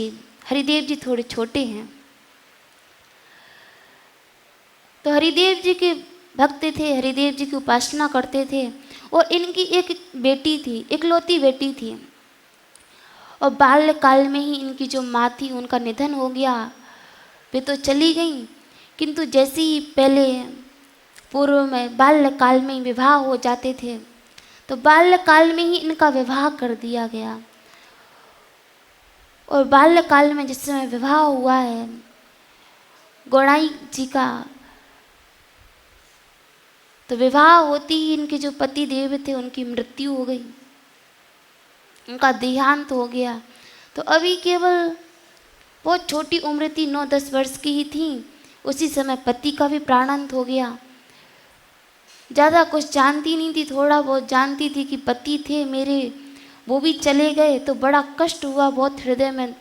हरिदेव जी थोड़े छोटे हैं। तो हरिदेव जी के भक्त थे, हरिदेव जी की उपासना करते थे। और इनकी एक बेटी थी, इकलौती बेटी थी। और बाल्यकाल में ही इनकी जो माँ थी उनका निधन हो गया, वे तो चली गई, किंतु जैसे ही पहले पूर्व में बाल्यकाल में विवाह हो जाते थे, तो बाल्यकाल में ही इनका विवाह कर दिया गया। और बाल्यकाल में जिस समय विवाह हुआ है गौड़ाई जी का, तो विवाह होती ही इनके जो पति देव थे उनकी मृत्यु हो गई, उनका देहांत हो गया। तो अभी केवल बहुत छोटी उम्र थी, 9-10 वर्ष की ही थी, उसी समय पति का भी प्राणांत हो गया। ज़्यादा कुछ जानती नहीं थी, थोड़ा बहुत जानती थी कि पति थे मेरे, वो भी चले गए, तो बड़ा कष्ट हुआ बहुत हृदय में।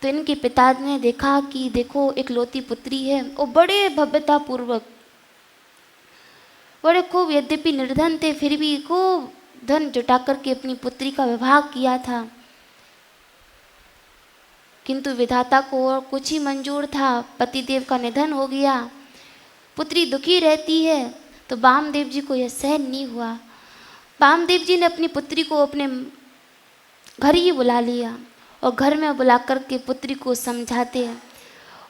तो इनके पिता ने देखा कि देखो इकलौती पुत्री है, और बड़े भव्यता पूर्वक, बड़े खूब, यद्यपि निर्धन थे फिर भी खूब धन जुटा करके अपनी पुत्री का विवाह किया था। किंतु विधाता को और कुछ ही मंजूर था, पतिदेव का निधन हो गया, पुत्री दुखी रहती है। तो वामदेव जी को यह सहन नहीं हुआ। वामदेव जी ने अपनी पुत्री को अपने घर ही बुला लिया और घर में बुला करके पुत्री को समझाते हैं।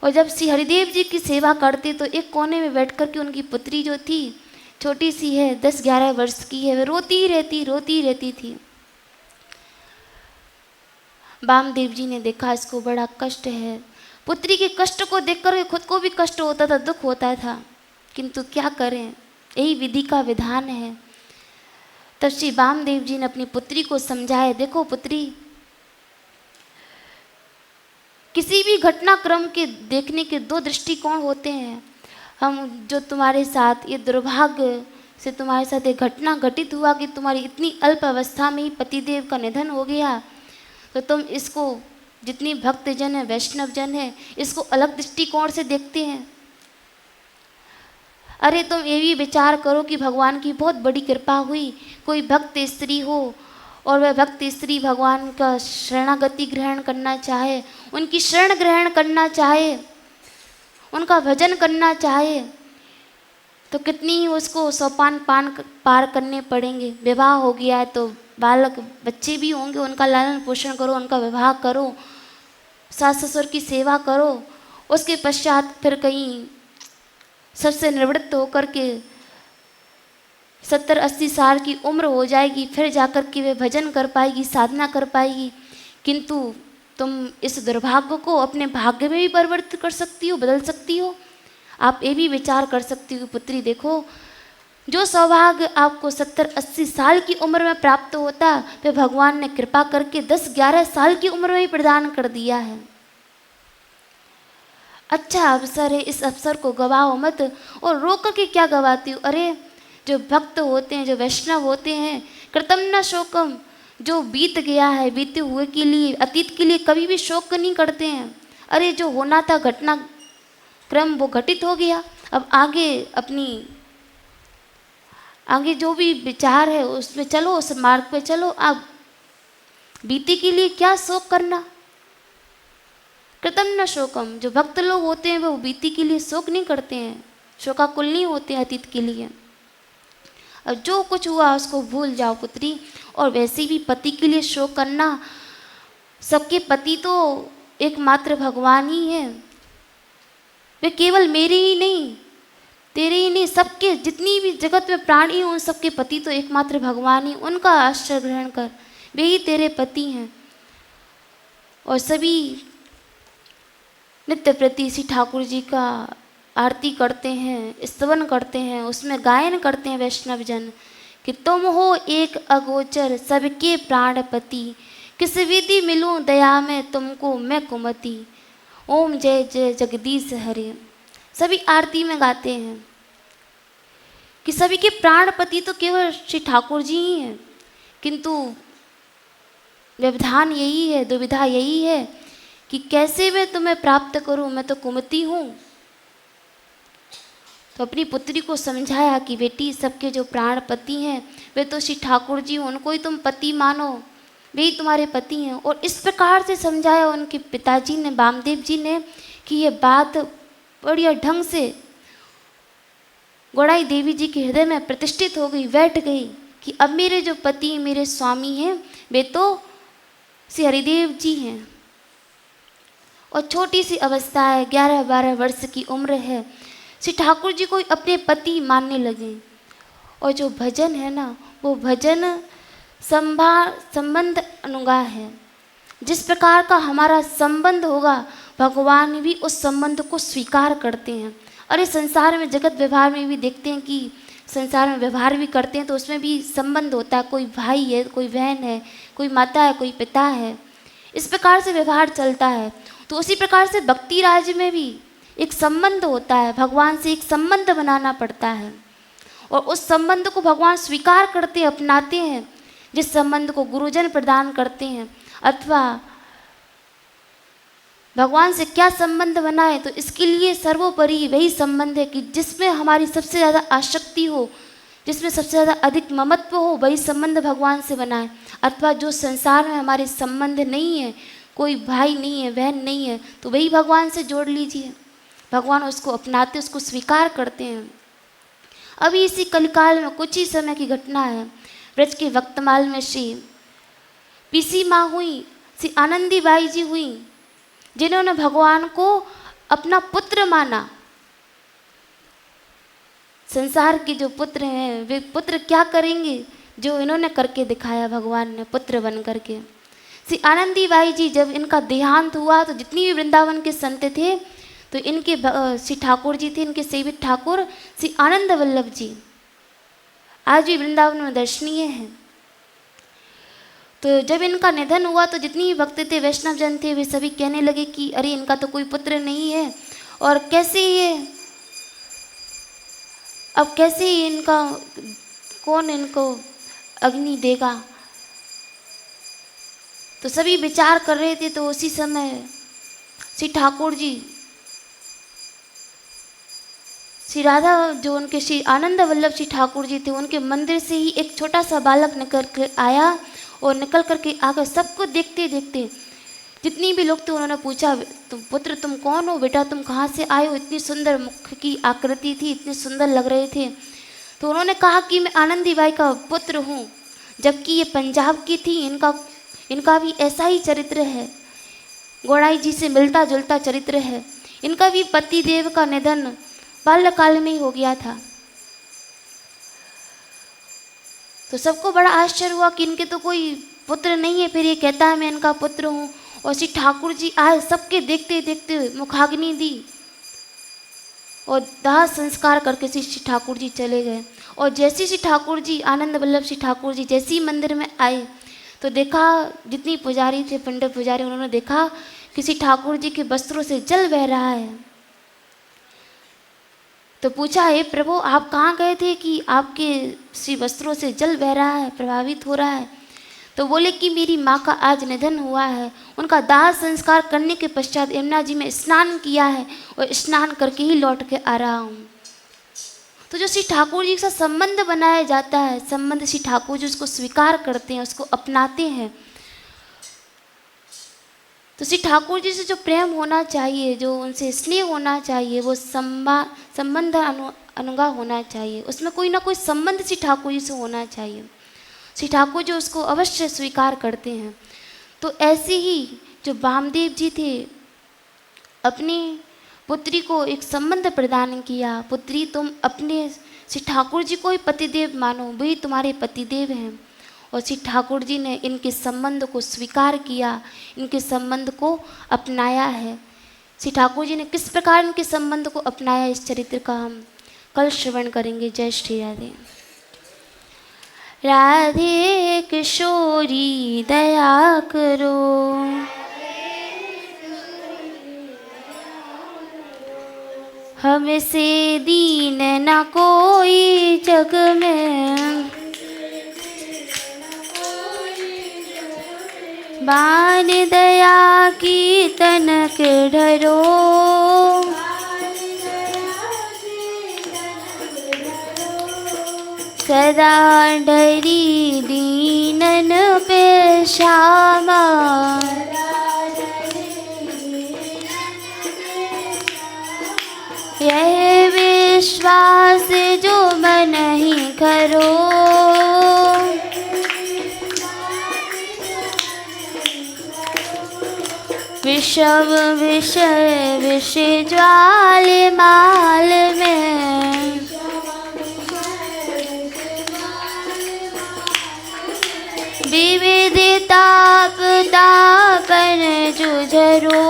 और जब श्री हरिदेव जी की सेवा करते तो एक कोने में बैठ कर के उनकी पुत्री जो थी, छोटी सी है, 10-11 वर्ष की है, वह रोती ही रहती थी। वामदेव जी ने देखा इसको बड़ा कष्ट है, पुत्री के कष्ट को देखकर खुद को भी कष्ट होता था, दुख होता था, किंतु क्या करें, यही विधि का विधान है। तब श्री वामदेव जी ने अपनी पुत्री को समझाया, देखो पुत्री, किसी भी घटनाक्रम के देखने के 2 दृष्टिकोण होते हैं। हम जो तुम्हारे साथ ये दुर्भाग्य से तुम्हारे साथ एक घटना घटित हुआ कि तुम्हारी इतनी अल्प अवस्था में ही पतिदेव का निधन हो गया, तो तुम इसको, जितनी भक्तजन है, वैष्णव जन है, इसको अलग दृष्टिकोण से देखते हैं। अरे तुम ये भी विचार करो कि भगवान की बहुत बड़ी कृपा हुई, कोई भक्त स्त्री हो और वह भक्त स्त्री भगवान का शरणागति ग्रहण करना चाहे, उनकी शरण ग्रहण करना चाहे, उनका भजन करना चाहे, तो कितनी ही उसको सोपान पार करने पड़ेंगे। विवाह हो गया है तो बालक बच्चे भी होंगे, उनका लालन पोषण करो, उनका विवाह करो, सास ससुर की सेवा करो, उसके पश्चात फिर कहीं सबसे निवृत्त होकर के 70-80 साल की उम्र हो जाएगी, फिर जाकर के वे भजन कर पाएगी, साधना कर पाएगी। किंतु तुम इस दुर्भाग्य को अपने भाग्य में भी परिवर्तित कर सकती हो, बदल सकती हो। आप ये भी विचार कर सकती हो, पुत्री देखो, जो सौभाग्य आपको 70-80 साल की उम्र में प्राप्त होता, वह भगवान ने कृपा करके 10-11 साल की उम्र में ही प्रदान कर दिया है। अच्छा अवसर है, इस अवसर को गवाओ मत। और रो कर के क्या गवाती हो? अरे जो भक्त होते हैं, जो वैष्णव होते हैं, कृतम न शोकम, जो बीत गया है, बीते हुए के लिए, अतीत के लिए कभी भी शोक नहीं करते हैं। अरे जो होना था घटना क्रम वो घटित हो गया, अब आगे जो भी विचार है उसमें चलो, उस मार्ग पे चलो। अब बीते के लिए क्या शोक करना। कृतम न शोकम। जो भक्त लोग होते हैं वो बीती के लिए शोक नहीं करते हैं, शोकाकुल नहीं होते हैं अतीत के लिए। और जो कुछ हुआ उसको भूल जाओ पुत्री। और वैसे भी पति के लिए शोक करना, सबके पति तो एकमात्र भगवान ही है। वे केवल मेरे ही नहीं, तेरे ही नहीं, सबके जितनी भी जगत में प्राणी हैं उन सबके पति तो एकमात्र भगवान ही। उनका आश्रय ग्रहण कर, वे ही तेरे पति हैं। और सभी नित्य प्रति श्री ठाकुर जी का आरती करते हैं, स्तवन करते हैं, उसमें गायन करते हैं वैष्णव जन कि तुम हो एक अगोचर सबके प्राणपति, किस विधि मिलूं दया में तुमको मैं कुमति। ओम जय जय जगदीश हरे। सभी आरती में गाते हैं कि सभी के प्राणपति तो केवल श्री ठाकुर जी ही हैं, किंतु व्यवधान यही है, दुविधा यही है कि कैसे मैं तुम्हें प्राप्त करूं, मैं तो कुमति हूं। तो अपनी पुत्री को समझाया कि बेटी सबके जो प्राणपति हैं वे तो श्री ठाकुर जी, उनको ही तुम पति मानो, वे ही तुम्हारे पति हैं। और इस प्रकार से समझाया उनके पिताजी ने, वामदेव जी ने, कि ये बात बढ़िया ढंग से गौड़ाई देवी जी के हृदय में प्रतिष्ठित हो गई, बैठ गई कि अब मेरे जो पति मेरे स्वामी हैं वे तो श्री हरिदेव जी हैं। और छोटी सी अवस्था है, 11-12 वर्ष की उम्र है, श्री ठाकुर जी को अपने पति मानने लगे। और जो भजन है ना, वो भजन संबंध अनुगा है। जिस प्रकार का हमारा संबंध होगा भगवान भी उस संबंध को स्वीकार करते हैं। और इस संसार में जगत व्यवहार में भी देखते हैं कि संसार में व्यवहार भी करते हैं तो उसमें भी संबंध होता है, कोई भाई है, कोई बहन है, कोई माता है, कोई पिता है, इस प्रकार से व्यवहार चलता है। तो उसी प्रकार से भक्ति राज्य में भी एक संबंध होता है, भगवान से एक संबंध बनाना पड़ता है और उस संबंध को भगवान स्वीकार करते, अपनाते हैं। जिस संबंध को गुरुजन प्रदान करते हैं, अथवा भगवान से क्या संबंध बनाए, तो इसके लिए सर्वोपरि वही संबंध है कि जिसमें हमारी सबसे ज़्यादा आसक्ति हो, जिसमें सबसे ज़्यादा अधिक ममत्व हो, वही संबंध भगवान से बनाए। अथवा जो संसार में हमारे संबंध नहीं है, कोई भाई नहीं है, बहन नहीं है, तो वही भगवान से जोड़ लीजिए। भगवान उसको अपनाते, उसको स्वीकार करते हैं। अभी इसी कलिकाल में कुछ ही समय की घटना है। ब्रज के वक्तमाल में श्री पीसी माँ हुई, श्री आनंदी बाई जी हुई, जिन्होंने भगवान को अपना पुत्र माना। संसार के जो पुत्र हैं वे पुत्र क्या करेंगे, जो इन्होंने करके दिखाया भगवान ने पुत्र बन करके। श्री आनंदी बाई जी जब इनका देहांत हुआ तो जितनी भी वृंदावन के संत थे तो इनके श्री ठाकुर जी थे, इनके सेवित ठाकुर श्री आनंद वल्लभ जी आज भी वृंदावन में दर्शनीय हैं। तो जब इनका निधन हुआ तो जितनी भी भक्त थे, वैष्णव जन थे, वे सभी कहने लगे कि अरे इनका तो कोई पुत्र नहीं है और कैसे ये, अब कैसे इनका, कौन इनको अग्नि देगा। तो सभी विचार कर रहे थे। तो उसी समय श्री ठाकुर जी, श्री राधा जो उनके श्री आनंद वल्लभ श्री ठाकुर जी थे, उनके मंदिर से ही एक छोटा सा बालक निकल कर आया और निकल करके आकर सबको देखते देखते जितनी भी लोग थे उन्होंने पूछा, तुम पुत्र तुम कौन हो बेटा, तुम कहाँ से आए हो, इतनी सुंदर मुख की आकृति थी, इतने सुंदर लग रहे थे। तो उन्होंने कहा कि मैं आनंदी बाई का पुत्र हूँ, जबकि ये पंजाब की थी, इनका भी ऐसा ही चरित्र है, गौड़ाई जी से मिलता जुलता चरित्र है। इनका भी पति देव का निधन बाल्यकाल में ही हो गया था। तो सबको बड़ा आश्चर्य हुआ कि इनके तो कोई पुत्र नहीं है, फिर ये कहता है मैं इनका पुत्र हूँ। और श्री ठाकुर जी आए, सबके देखते देखते मुखाग्नि दी और दाह संस्कार करके श्री ठाकुर जी चले गए। और जैसे श्री ठाकुर जी, आनंद वल्लभ श्री ठाकुर जी जैसे ही मंदिर में आए तो देखा, जितनी पुजारी थे, पंडित पुजारी, उन्होंने देखा कि श्री ठाकुर जी के वस्त्रों से जल बह रहा है। तो पूछा, हे प्रभु आप कहाँ गए थे कि आपके श्री वस्त्रों से जल बह रहा है, प्रभावित हो रहा है। तो बोले कि मेरी माँ का आज निधन हुआ है, उनका दाह संस्कार करने के पश्चात यमुना जी में स्नान किया है और स्नान करके ही लौट के आ रहा हूँ। तो जो श्री ठाकुर जी के साथ संबंध बनाया जाता है, संबंध श्री ठाकुर जी उसको स्वीकार करते हैं, उसको अपनाते हैं। तो श्री ठाकुर जी से जो प्रेम होना चाहिए, जो उनसे स्नेह होना चाहिए, वो संबंध अनुगा होना चाहिए, उसमें कोई ना कोई संबंध श्री ठाकुर जी से होना चाहिए। श्री ठाकुर जी उसको अवश्य स्वीकार करते हैं। तो ऐसे ही जो वामदेव जी थे, अपनी पुत्री को एक संबंध प्रदान किया। पुत्री, तुम अपने श्री ठाकुर जी को ही पतिदेव मानो, वही तुम्हारे पतिदेव हैं। और श्री ठाकुर जी ने इनके संबंध को स्वीकार किया, इनके संबंध को अपनाया है। श्री ठाकुर जी ने किस प्रकार इनके संबंध को अपनाया, इस चरित्र का हम कल श्रवण करेंगे। जय श्री राधे। राधे किशोरी दया करो, हमसे दीन न कोई जग में, बान दया की तनक ढरो, सदा डरी दीनन पे श्यामा, यह विश्वास जो मन ही करो, विषव विषय विषय ज्वाल माल में, विविध ताप तापन जुझरो,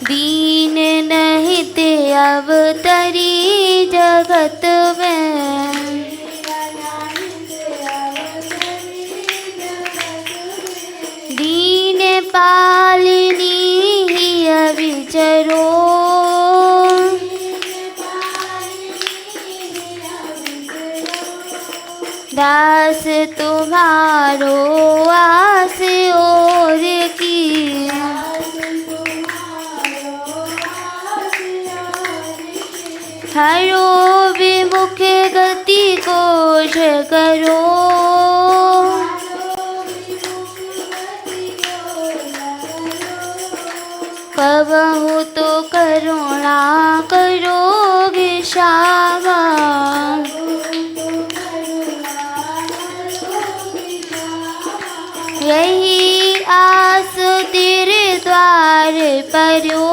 दीन नहित अवतरी जगत में, दीन पालिनी ही अविचरो, दास तुम्हारो आस और की, हरो विमुख गति कोश करो, कबहु तो करुणा करोगे श्यामा, यही आस तेरे द्वार पर्यो,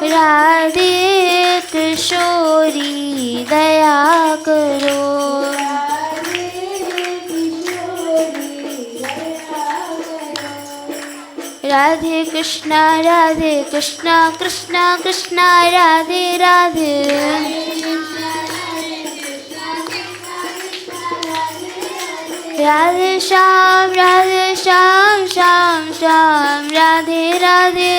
राधे किशोरी दया करो, राधे कृष्णा कृष्णा कृष्णा राधे राधे, राधे श्याम श्याम श्याम राधे राधे,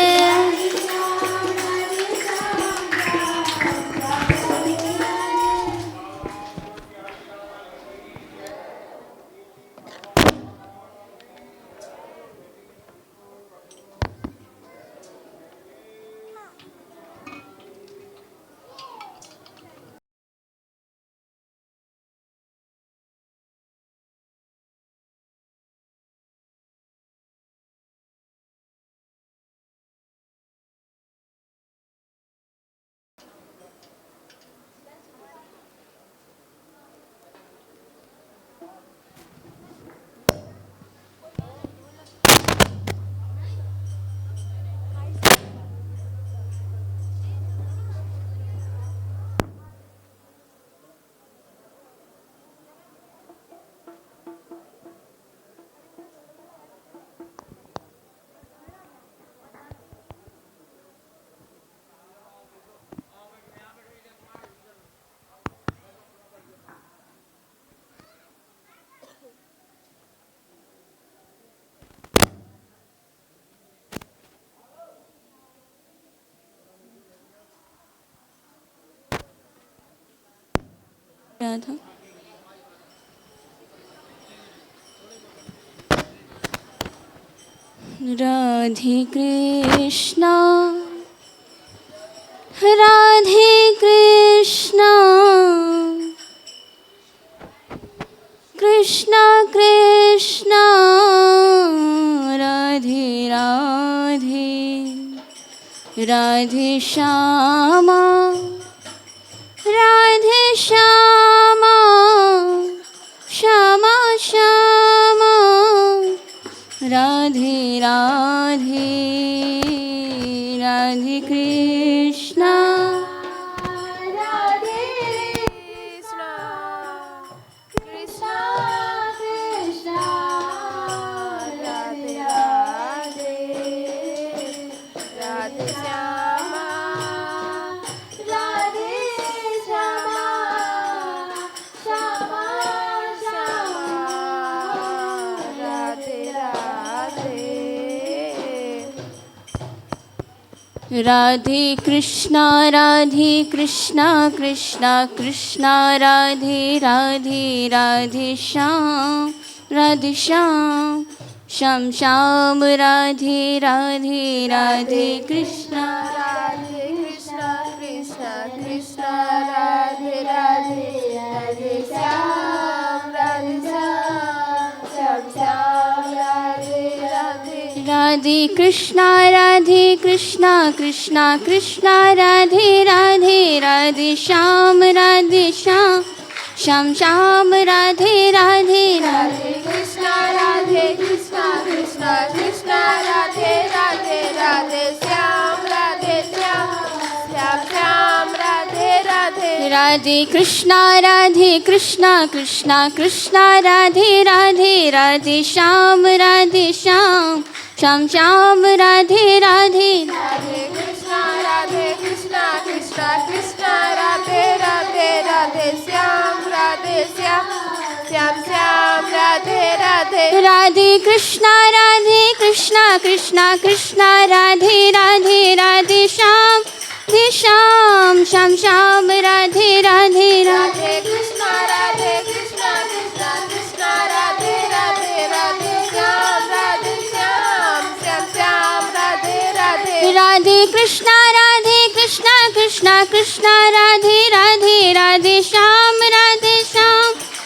था। राधे कृष्णा राधे कृष्णा कृष्णा राधे राधे राधे श्यामा राधे श्यामा श्यामा श्यामा राधे राधे राधे कृष्णा राधे कृष्णा कृष्णा कृष्णा राधे राधे राधे श्यामा राधे श्यामा श्यामा श्यामा राधे राधे राधे कृष्णा कृष्णा कृष्णा राधे राधे राधे श्याम श्याम श्याम राधे राधे राधे कृष्णा कृष्णा कृष्णा राधे राधे राधे श्याम श्याम श्याम राधे राधे राधे कृष्णा कृष्णा कृष्णा राधे राधे राधे श्याम श्याम श्याम राधे राधे राधे कृष्णा कृष्णा कृष्णा राधे राधे राधे श्याम श्याम राधे राधे राधे कृष्णा कृष्णा कृष्णा राधे राधे राधे श्याम श्याम श्याम राधे राधे राधे कृष्णा कृष्णा कृष्णा राधे राधे राधे श्याम श्याम राधे राधे राधे कृष्णा कृष्णा कृष्णा राधे राधे राधे श्याम श्याम राधे राधे राधे कृष्णा कृष्णा कृष्णा राधे राधे राधे श्याम श्याम राधे राधे राधे कृष्णा कृष्णा कृष्णा राधे राधे राधे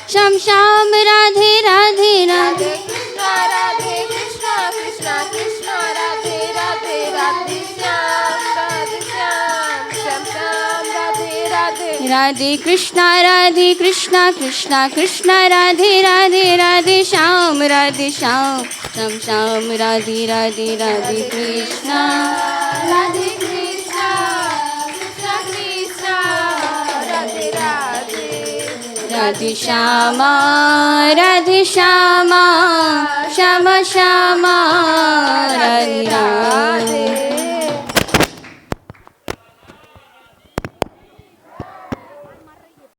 श्याम श्याम राधे राधे राधे कृष्णा कृष्णा कृष्णा राधे राधे राधे श्याम श्याम राधे राधे राधे कृष्णा कृष्णा कृष्णा राधे राधे राधे श्याम श्याम राधे राधे राधे कृष्णा कृष्णा राधे राधे राधे श्यामा श्यामा श्यामा राधे राधे